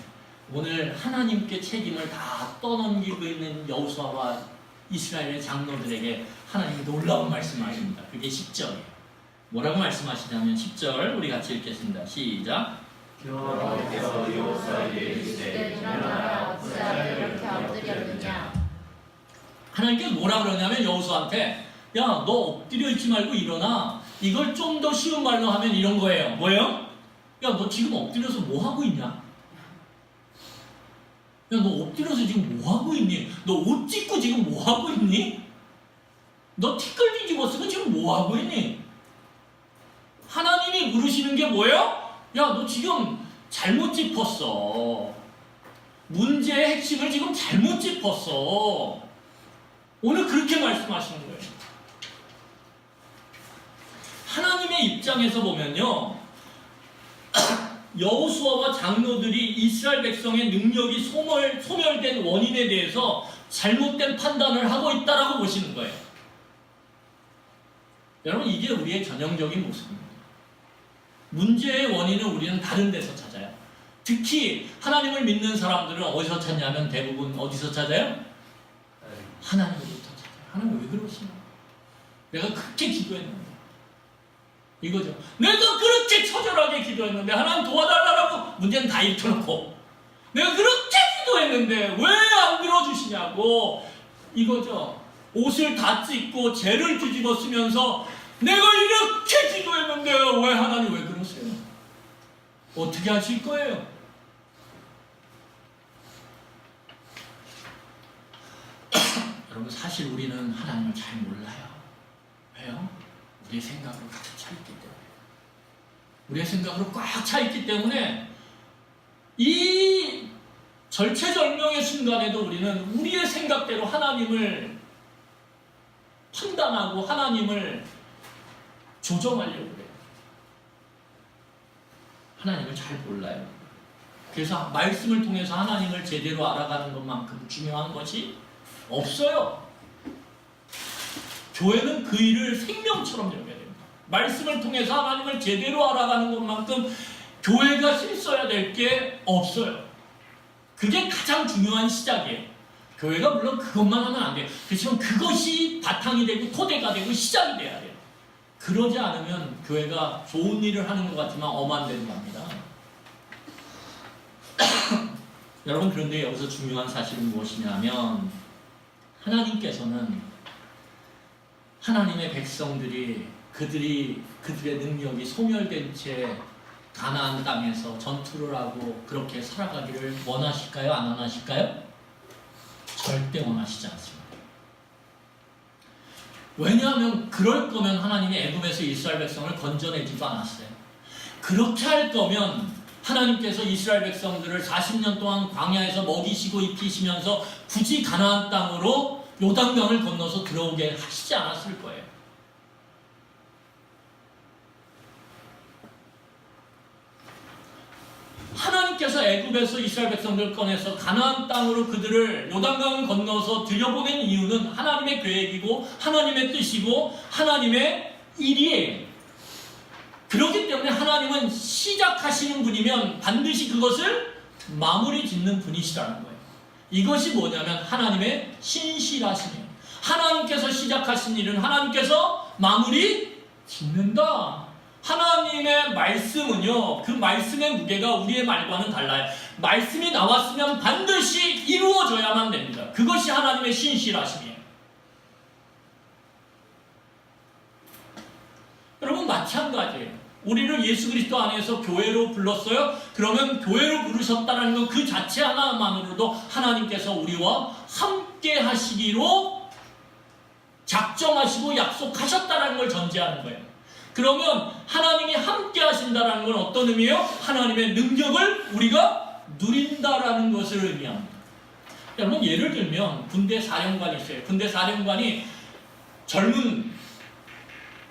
오늘 하나님께 책임을 다 떠넘기고 있는 여호수아와 이스라엘의 장로들에게 하나님이 놀라운 말씀을 하십니다. 그게 10절이에요. 뭐라고 말씀하시냐면 10절 우리 같이 읽겠습니다. 시작. 여호와께서 여호수아에게 이르시되 일어나라 어찌하여 이렇게 엎드렸느냐. 하나님께서 뭐라 그러냐면 여호수아한테 야 너 엎드려 있지 말고 일어나. 이걸 좀 더 쉬운 말로 하면 이런 거예요. 뭐예요? 야 너 지금 엎드려서 뭐 하고 있냐? 야 너 엎드려서 지금 뭐 하고 있니? 너 옷 찢고 지금 뭐 하고 있니? 너 티끌 뒤집어 쓰고 지금 뭐 하고 있니? 하나님이 물으시는 게 뭐예요? 야 너 지금 잘못 짚었어. 문제의 핵심을 지금 잘못 짚었어. 오늘 그렇게 말씀하시는 거예요. 하나님의 입장에서 보면요 여호수아와 장로들이 이스라엘 백성의 능력이 소멸된 원인에 대해서 잘못된 판단을 하고 있다라고 보시는 거예요. 여러분 이게 우리의 전형적인 모습입니다. 문제의 원인을 우리는 다른 데서 찾아요. 특히 하나님을 믿는 사람들은 어디서 찾냐면 대부분 어디서 찾아요? 하나님으로부터 찾아요. 하나님 왜 그러시나? 내가 그렇게 기도했는데 이거죠. 내가 그렇게 처절하게 기도했는데 하나님 도와달라고 문제는 다 일켜놓고 내가 그렇게 기도했는데 왜 안 들어주시냐고 이거죠. 옷을 다 찢고 죄를 뒤집어 쓰면서 내가 이렇게 기도했는데 왜 하나님 왜 그러세요? 어떻게 하실 거예요? 여러분 사실 우리는 하나님을 잘 몰라요. 왜요? 우리의 생각으로 가득 차 있기 때문에. 우리의 생각으로 꽉 차 있기 때문에 이 절체절명의 순간에도 우리는 우리의 생각대로 하나님을 판단하고 하나님을 조정하려고 해요. 하나님을 잘 몰라요. 그래서 말씀을 통해서 하나님을 제대로 알아가는 것만큼 중요한 것이 없어요. 교회는 그 일을 생명처럼 여겨야 됩니다. 말씀을 통해서 하나님을 제대로 알아가는 것만큼 교회가 힘써야 될 게 없어요. 그게 가장 중요한 시작이에요. 교회가 물론 그것만 하면 안 돼요. 그렇지만 그것이 바탕이 되고 토대가 되고 시작이 돼야 돼요. 그러지 않으면 교회가 좋은 일을 하는 것 같지만 엄한 데로 갑니다. 여러분 그런데 여기서 중요한 사실은 무엇이냐면 하나님께서는 하나님의 백성들이 그들의 능력이 소멸된 채 가나안 땅에서 전투를 하고 그렇게 살아가기를 원하실까요? 안 원하실까요? 절대 원하시지 않습니다. 왜냐하면 그럴 거면 하나님이 애굽에서 이스라엘 백성을 건져내지도 않았어요. 그렇게 할 거면 하나님께서 이스라엘 백성들을 40년 동안 광야에서 먹이시고 입히시면서 굳이 가나안 땅으로 요단강을 건너서 들어오게 하시지 않았을 거예요. 하나님께서 애굽에서 이스라엘 백성들을 꺼내서 가나안 땅으로 그들을 요단강을 건너서 들여보낸 이유는 하나님의 계획이고 하나님의 뜻이고 하나님의 일이에요. 그렇기 때문에 하나님은 시작하시는 분이면 반드시 그것을 마무리 짓는 분이시라는 거예요. 이것이 뭐냐면 하나님의 신실하심이에요. 하나님께서 시작하신 일은 하나님께서 마무리 짓는다. 하나님의 말씀은요, 그 말씀의 무게가 우리의 말과는 달라요. 말씀이 나왔으면 반드시 이루어져야만 됩니다. 그것이 하나님의 신실하심이에요. 여러분 마찬가지예요. 우리를 예수 그리스도 안에서 교회로 불렀어요. 그러면 교회로 부르셨다는 것 그 자체 하나만으로도 하나님께서 우리와 함께 하시기로 작정하시고 약속하셨다는 걸 전제하는 거예요. 그러면 하나님이 함께 하신다는 건 어떤 의미예요? 하나님의 능력을 우리가 누린다라는 것을 의미합니다. 여러분 예를 들면 군대 사령관이 있어요. 군대 사령관이 젊은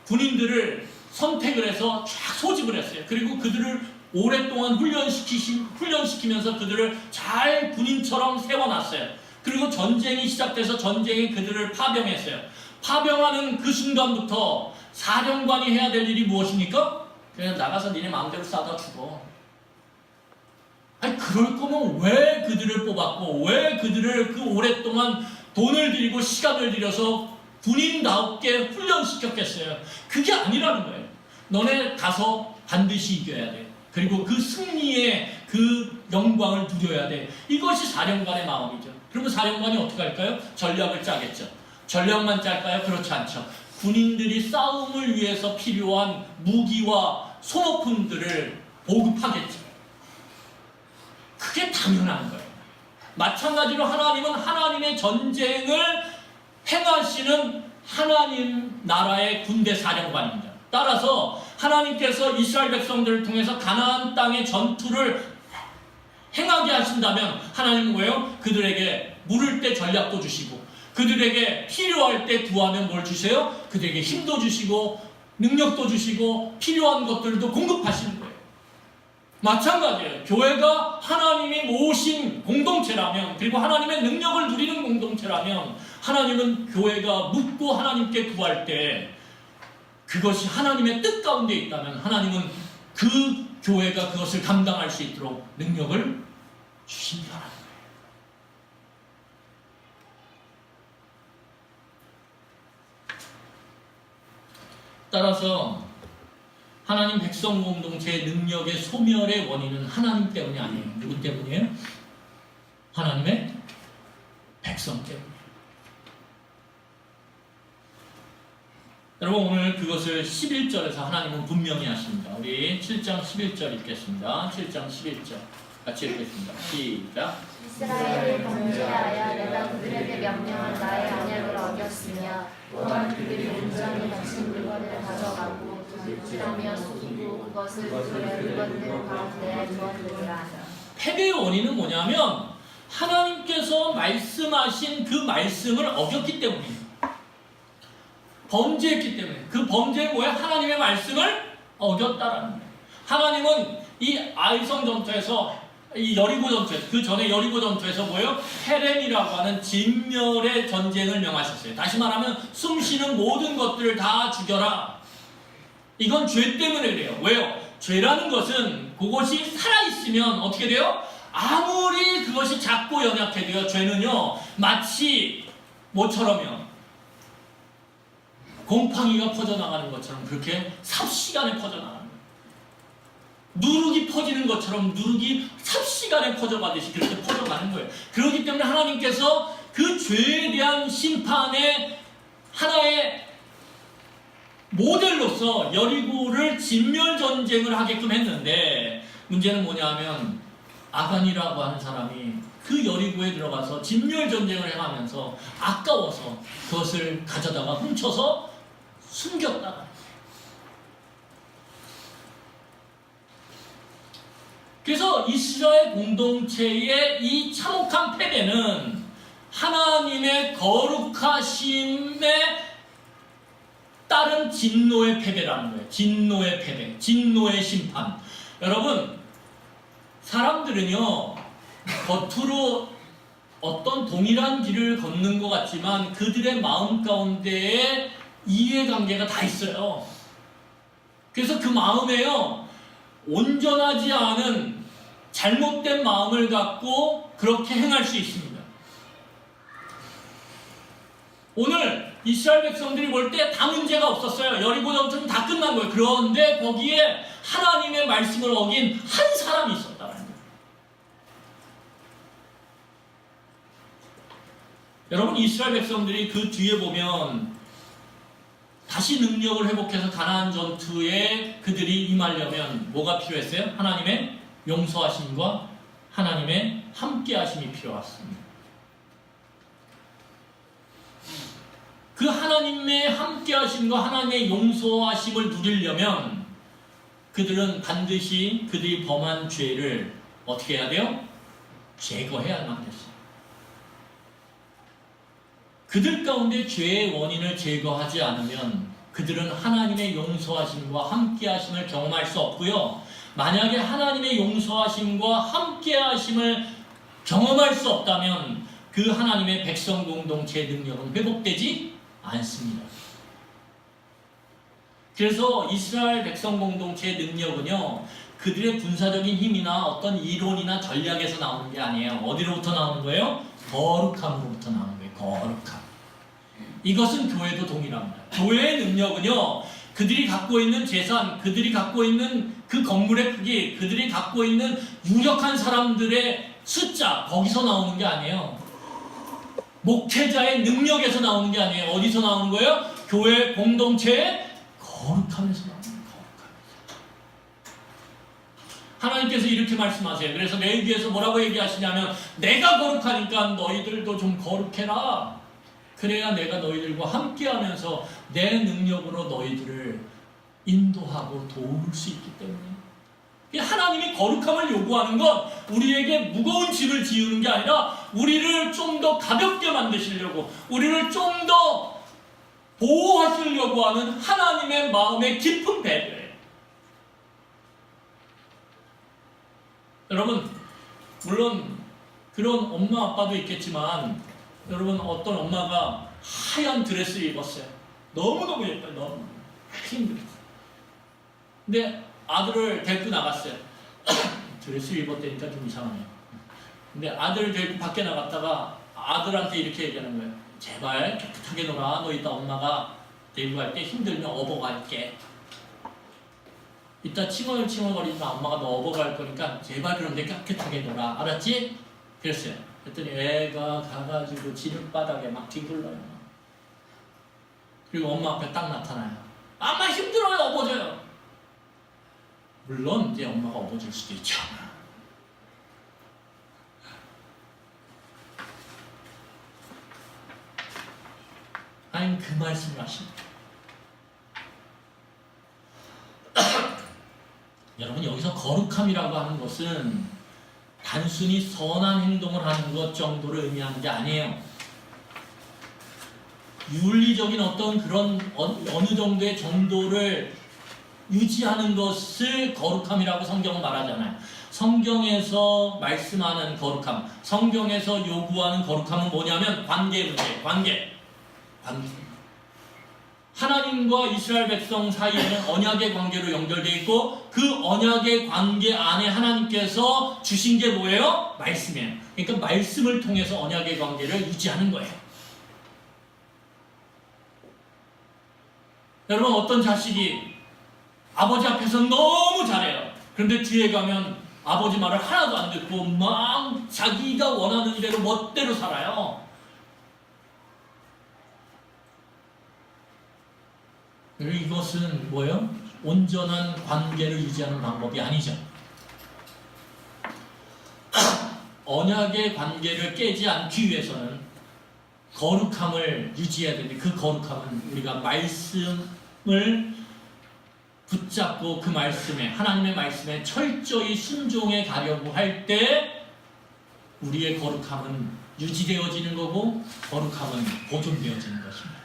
군인들을 선택을 해서 쫙 소집을 했어요. 그리고 그들을 오랫동안 훈련시키면서 그들을 잘 군인처럼 세워놨어요. 그리고 전쟁이 시작돼서 전쟁에 그들을 파병했어요. 파병하는 그 순간부터 사령관이 해야 될 일이 무엇입니까? 그냥 나가서 니네 마음대로 싸다 죽어. 아니 그럴 거면 왜 그들을 뽑았고 왜 그들을 그 오랫동안 돈을 들이고 시간을 들여서 군인답게 훈련시켰겠어요. 그게 아니라는 거예요. 너네 가서 반드시 이겨야 돼. 그리고 그 승리의 그 영광을 누려야 돼. 이것이 사령관의 마음이죠. 그러면 사령관이 어떻게 할까요? 전략을 짜겠죠. 전략만 짤까요? 그렇지 않죠. 군인들이 싸움을 위해서 필요한 무기와 소모품들을 보급하겠죠. 그게 당연한 거예요. 마찬가지로 하나님은 하나님의 전쟁을 행하시는 하나님 나라의 군대 사령관입니다. 따라서 하나님께서 이스라엘 백성들을 통해서 가나안 땅의 전투를 행하게 하신다면 하나님은 뭐예요? 그들에게 물을 때 전략도 주시고 그들에게 필요할 때 구하면 뭘 주세요? 그들에게 힘도 주시고 능력도 주시고 필요한 것들도 공급하시는 거예요. 마찬가지예요. 교회가 하나님이 모으신 공동체라면 그리고 하나님의 능력을 누리는 공동체라면 하나님은 교회가 묻고 하나님께 구할 때 그것이 하나님의 뜻 가운데 있다면 하나님은 그 교회가 그것을 감당할 수 있도록 능력을 주신다는 거예요. 따라서 하나님 백성 공동체의 능력의 소멸의 원인은 하나님 때문이 아니에요. 누구 때문이에요? 하나님의 백성 때문이에요. 여러분 오늘 그것을 11절에서 하나님은 분명히 하십니다. 우리 7장 11절 읽겠습니다. 7장 11절 같이 읽겠습니다. 시작. 이스라엘을 범죄하여 내가 그들에게 명령한 나의 언약을 어겼으며 또한 그들이 온전히 당신 물건을 가져가고 도둑질하며 속이고 그것을 그들의 물건들 가운데 두었느니라. 패배의 원인은 뭐냐면 하나님께서 말씀하신 그 말씀을 어겼기 때문입니다. 범죄했기 때문에. 그 범죄는 뭐예요? 하나님의 말씀을 어겼다라는 거예요. 하나님은 이 아이성 전투에서 이 여리고 전투에서 그 전에 여리고 전투에서 뭐예요? 헤렘이라고 하는 진멸의 전쟁을 명하셨어요. 다시 말하면 숨쉬는 모든 것들을 다 죽여라. 이건 죄 때문에 그래요. 왜요? 죄라는 것은 그것이 살아있으면 어떻게 돼요? 아무리 그것이 작고 연약해도요. 죄는요. 마치 뭐처럼요. 곰팡이가 퍼져나가는 것처럼 그렇게 삽시간에 퍼져나가는 거예요. 누룩이 퍼지는 것처럼 누룩이 삽시간에 퍼져가듯이 그렇게 퍼져가는 거예요. 그렇기 때문에 하나님께서 그 죄에 대한 심판의 하나의 모델로서 여리고를 진멸전쟁을 하게끔 했는데 문제는 뭐냐면 아간이라고 하는 사람이 그 여리고에 들어가서 진멸전쟁을 행하면서 아까워서 그것을 가져다가 훔쳐서 숨겼다가 그래서 이스라엘 공동체의 이 참혹한 패배는 하나님의 거룩하심에 따른 진노의 패배라는 거예요. 진노의 패배, 진노의 심판. 여러분, 사람들은요, 겉으로 어떤 동일한 길을 걷는 것 같지만 그들의 마음 가운데에 이해관계가 다 있어요. 그래서 그 마음에요, 온전하지 않은 잘못된 마음을 갖고 그렇게 행할 수 있습니다. 오늘 이스라엘 백성들이 볼 때 다 문제가 없었어요. 여리고 전투는 다 끝난 거예요. 그런데 거기에 하나님의 말씀을 어긴 한 사람이 있었다는 거예요. 여러분 이스라엘 백성들이 그 뒤에 보면 다시 능력을 회복해서 가나안 전투에 그들이 임하려면 뭐가 필요했어요? 하나님의 용서하심과 하나님의 함께하심이 필요했습니다. 그 하나님의 함께하심과 하나님의 용서하심을 누리려면 그들은 반드시 그들이 범한 죄를 어떻게 해야 돼요? 제거해야만 됐어요. 그들 가운데 죄의 원인을 제거하지 않으면 그들은 하나님의 용서하심과 함께하심을 경험할 수 없고요. 만약에 하나님의 용서하심과 함께하심을 경험할 수 없다면 그 하나님의 백성 공동체 능력은 회복되지 않습니다. 그래서 이스라엘 백성 공동체의 능력은요, 그들의 군사적인 힘이나 어떤 이론이나 전략에서 나오는 게 아니에요. 어디로부터 나오는 거예요? 거룩함으로부터 나오는 거예요. 거룩함. 이것은 교회도 동일합니다. 교회의 능력은요, 그들이 갖고 있는 재산, 그들이 갖고 있는 그 건물의 크기, 그들이 갖고 있는 유력한 사람들의 숫자, 거기서 나오는 게 아니에요. 목회자의 능력에서 나오는 게 아니에요. 어디서 나오는 거예요? 교회 공동체의 거룩함에서 나오는 거예요. 하나님께서 이렇게 말씀하세요. 그래서 레위기에서 뭐라고 얘기하시냐면, 내가 거룩하니까 너희들도 좀 거룩해라. 그래야 내가 너희들과 함께하면서 내 능력으로 너희들을 인도하고 도울 수 있기 때문에. 하나님이 거룩함을 요구하는 건 우리에게 무거운 짐을 지우는 게 아니라 우리를 좀 더 가볍게 만드시려고, 우리를 좀 더 보호하시려고 하는 하나님의 마음의 깊은 배려예요. 여러분, 물론 그런 엄마 아빠도 있겠지만, 여러분 어떤 엄마가 하얀 드레스를 입었어요. 너무너무 예뻐요. 너무 힘들었어요. 근데 아들을 데리고 나갔어요. 드레스를 입었다니까 좀 이상하네요. 근데 아들을 데리고 밖에 나갔다가 아들한테 이렇게 얘기하는 거예요. 제발 깨끗하게 놀아. 너 이따 엄마가 데리고 갈 때 힘들면 업어갈게. 이따 칭얼칭얼거리면 엄마가 너 업어갈 거니까 제발 그런데 깨끗하게 놀아. 알았지? 그랬어요. 그랬더니 애가 가가지고 지름바닥에 막 뒤굴러요. 그리고 엄마 앞에 딱 나타나요. 엄마 힘들어요. 업어줘요. 물론 이제 엄마가 업어줄 수도 있죠. 하나님 그 말씀을 하십니다. 여러분 여기서 거룩함이라고 하는 것은 단순히 선한 행동을 하는 것 정도를 의미하는 게 아니에요. 윤리적인 어떤 그런 어느 정도의 정도를 유지하는 것을 거룩함이라고 성경은 말하잖아요. 성경에서 말씀하는 거룩함, 성경에서 요구하는 거룩함은 뭐냐면 관계 문제, 관계. 하나님과 이스라엘 백성 사이에는 언약의 관계로 연결되어 있고, 그 언약의 관계 안에 하나님께서 주신 게 뭐예요? 말씀이에요. 그러니까 말씀을 통해서 언약의 관계를 유지하는 거예요. 여러분 어떤 자식이 아버지 앞에서 너무 잘해요. 그런데 뒤에 가면 아버지 말을 하나도 안 듣고 막 자기가 원하는 대로 멋대로 살아요. 이것은 뭐예요? 온전한 관계를 유지하는 방법이 아니죠. 언약의 관계를 깨지 않기 위해서는 거룩함을 유지해야 되는데, 그 거룩함은 우리가 말씀을 붙잡고 그 말씀에, 하나님의 말씀에 철저히 순종해 가려고 할 때 우리의 거룩함은 유지되어지는 거고 거룩함은 보존되어지는 것입니다.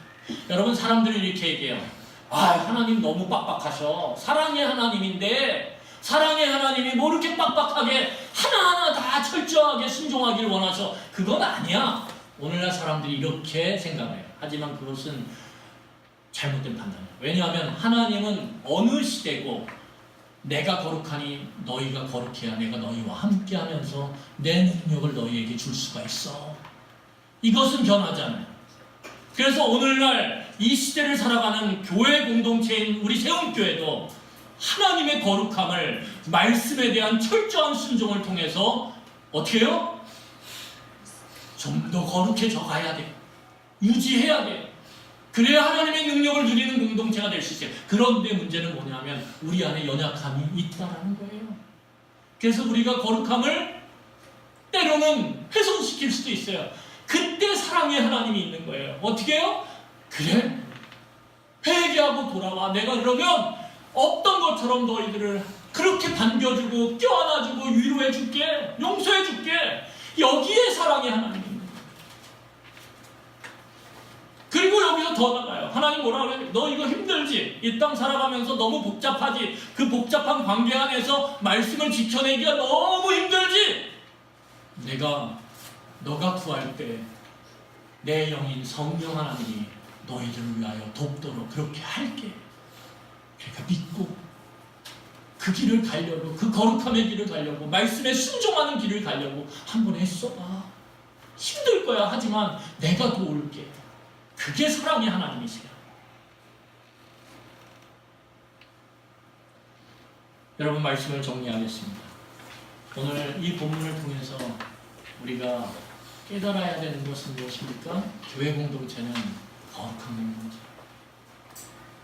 여러분 사람들이 이렇게 얘기해요. 하나님 너무 빡빡하셔. 사랑의 하나님인데 사랑의 하나님이 뭐 이렇게 빡빡하게 하나하나 다 철저하게 순종하기를 원하셔. 그건 아니야. 오늘날 사람들이 이렇게 생각해요. 하지만 그것은 잘못된 판단이에요. 왜냐하면 하나님은 어느 시대고 내가 거룩하니 너희가 거룩해야 내가 너희와 함께하면서 내 능력을 너희에게 줄 수가 있어. 이것은 변하잖아요. 그래서 오늘날 이 시대를 살아가는 교회 공동체인 우리 세움교회도 하나님의 거룩함을 말씀에 대한 철저한 순종을 통해서 어떻게 해요? 좀 더 거룩해져 가야 돼. 유지해야 돼. 그래야 하나님의 능력을 누리는 공동체가 될 수 있어요. 그런데 문제는 뭐냐면 우리 안에 연약함이 있다라는 거예요. 그래서 우리가 거룩함을 때로는 훼손시킬 수도 있어요. 그때 사랑의 하나님이 있는 거예요. 어떻게 해요? 그래, 회개하고 돌아와. 내가 그러면 없던 것처럼 너희들을 그렇게 반겨주고 껴안아주고 위로해줄게, 용서해줄게. 여기에 사랑의 하나님이 있는 거예요. 그리고 여기서 더 나가요. 하나님 뭐라 그래요? 너 이거 힘들지? 이 땅 살아가면서 너무 복잡하지? 그 복잡한 관계 안에서 말씀을 지켜내기가 너무 힘들지? 내가 너가 구할 때 내 영인 성령 하나님이 너희들을 위하여 돕도록 그렇게 할게. 그러니까 믿고 그 길을 가려고, 그 거룩함의 길을 가려고, 말씀에 순종하는 길을 가려고 한번 애써봐. 힘들 거야. 하지만 내가 도울게. 그게 사랑의 하나님이세요. 여러분, 말씀을 정리하겠습니다. 오늘 이 본문을 통해서 우리가 깨달아야 되는 것은 무엇입니까? 교회 공동체는 거룩한 공동체.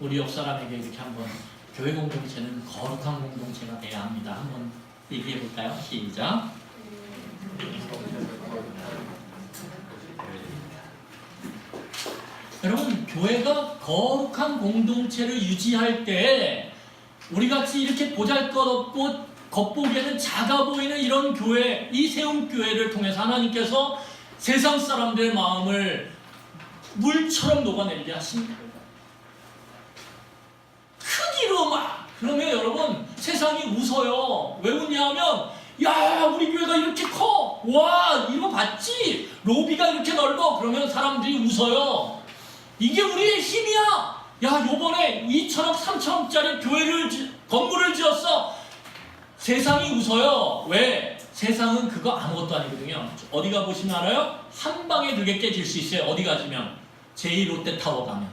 우리 옆 사람에게 이렇게 한번 교회 공동체는 거룩한 공동체가 돼야 합니다. 한번 얘기해 볼까요? 시작. 여러분, 교회가 거룩한 공동체를 유지할 때 우리 같이 이렇게 보잘것없고 겉보기에는 작아 보이는 이런 교회, 이 세운 교회를 통해서 하나님께서 세상 사람들의 마음을 물처럼 녹아내리게 하십니다. 크기로 막, 그러면 여러분 세상이 웃어요. 왜 웃냐면, 야, 우리 교회가 이렇게 커, 와, 이거 봤지? 로비가 이렇게 넓어. 그러면 사람들이 웃어요. 이게 우리의 힘이야. 야, 요번에 2천억 3천억짜리 건물을 지었어. 세상이 웃어요. 왜? 세상은 그거 아무것도 아니거든요. 어디 가보시면 알아요? 한 방에 그게 깨질 수 있어요. 어디 가시면? 제2롯데타워 가면.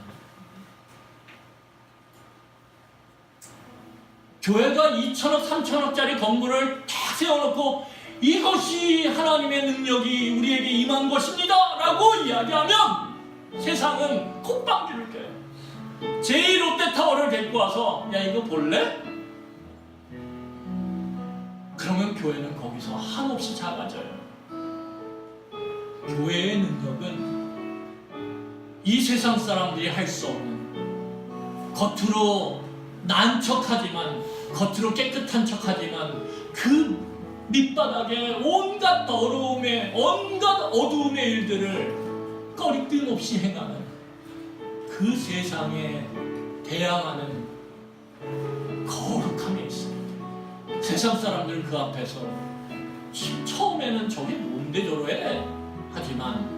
교회가 2천억 3천억짜리 건물을 딱 세워놓고 이것이 하나님의 능력이 우리에게 임한 것입니다 라고 이야기하면 세상은 콧방귀를 껴요. 제2롯데타워를 데리고 와서, 야, 이거 볼래? 그러면 교회는 거기서 한없이 작아져요. 교회의 능력은 이 세상 사람들이 할 수 없는, 겉으로 난 척하지만, 겉으로 깨끗한 척하지만 그 밑바닥에 온갖 더러움에, 온갖 어두움의 일들을 꺼리낌 없이 행하는 그 세상에 대항하는 거룩함이 있어요. 세상 사람들은 그 앞에서 처음에는 저게 뭔데 저래? 하지만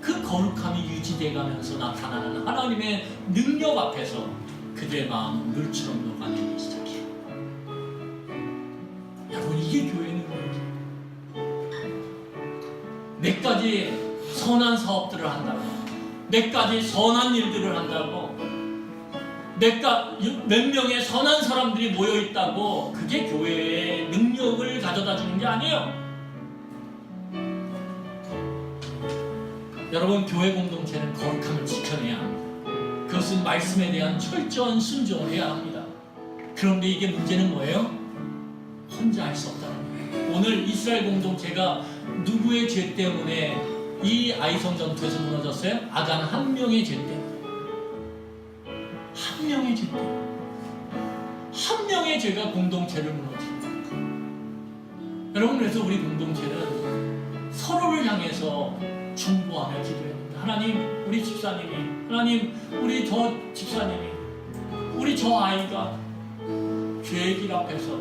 그 거룩함이 유지돼가면서 나타나는 하나님의 능력 앞에서 그들의 마음은 물처럼 녹아내기 시작해요. 여러분, 이게 교회의 능력이에요. 몇 가지 선한 사업들을 한다고, 몇 가지 선한 일들을 한다고, 몇 명의 선한 사람들이 모여있다고 그게 교회의 능력을 가져다 주는 게 아니에요. 여러분, 교회 공동체는 거룩함을 지켜내야 합니다. 그것은 말씀에 대한 철저한 순종을 해야 합니다. 그런데 이게 문제는 뭐예요? 혼자 할 수 없다는 거예요. 오늘 이스라엘 공동체가 누구의 죄 때문에 이 아이성 전투에서 무너졌어요? 아간 한 명의 죄 때문에. 한 명의 죄 때문에. 한 명의 죄가 공동체를 무너뜨립니다. 여러분, 그래서 우리 공동체는 서로를 향해서 중보하며 기도해야 됩니다. 하나님, 우리 집사님이, 하나님, 우리 저 집사님이, 우리 저 아이가 죄의 길 앞에서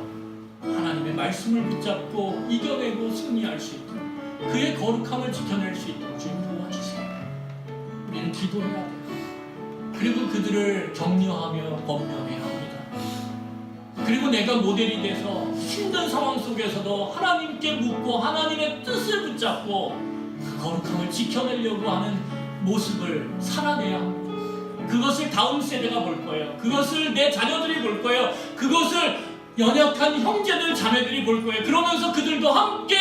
하나님의 말씀을 붙잡고 이겨내고 승리할 수 있도록, 그의 거룩함을 지켜낼 수 있도록 주님 도와주세요. 우리는 기도해야 돼요. 그리고 그들을 격려하며 권면해야 합니다. 그리고 내가 모델이 돼서 힘든 상황 속에서도 하나님께 묻고 하나님의 뜻을 붙잡고 그 거룩함을 지켜내려고 하는 모습을 살아내야 합니다. 그것을 다음 세대가 볼 거예요. 그것을 내 자녀들이 볼 거예요. 그것을 연약한 형제들 자매들이 볼 거예요. 그러면서 그들도 함께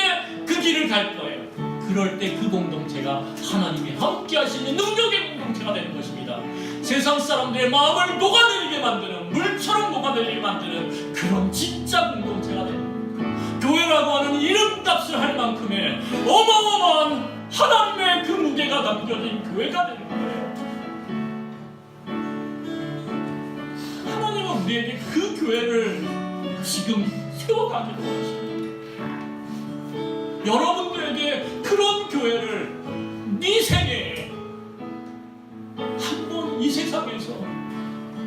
그 길을 갈 거예요. 그럴 때 그 공동체가 하나님이 함께 하시는 능력의 공동체가 되는 것입니다. 세상 사람들의 마음을 녹아내리게 만드는, 물처럼 녹아내리게 만드는 그런 진짜 공동체가 되는 거예요. 교회라고 하는 이름값을 할 만큼의 어마어마한 하나님의 그 무게가 담겨진 교회가 되는 거예요. 하나님은 우리에게 그 교회를 지금 세워가기로 하십니다. 여러분들에게 그런 교회를 네 생애에 한 번 이 세상에서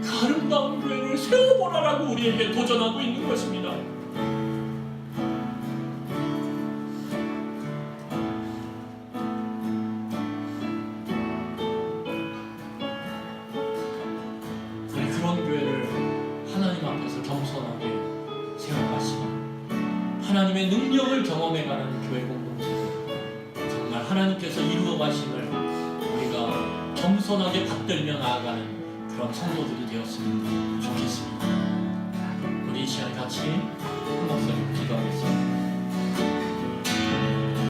그 아름다운 교회를 세워보라라고 우리에게 도전하고 있는 것입니다. 그런 교회를 하나님 앞에서 겸손하게 세워가시고 하나님의 능력을 경험해가는 교회 공동체, 정말 하나님께서 이루어 가심을 우리가 겸손하게 받들며 나아가는 그런 성도들이 되었으면 좋겠습니다.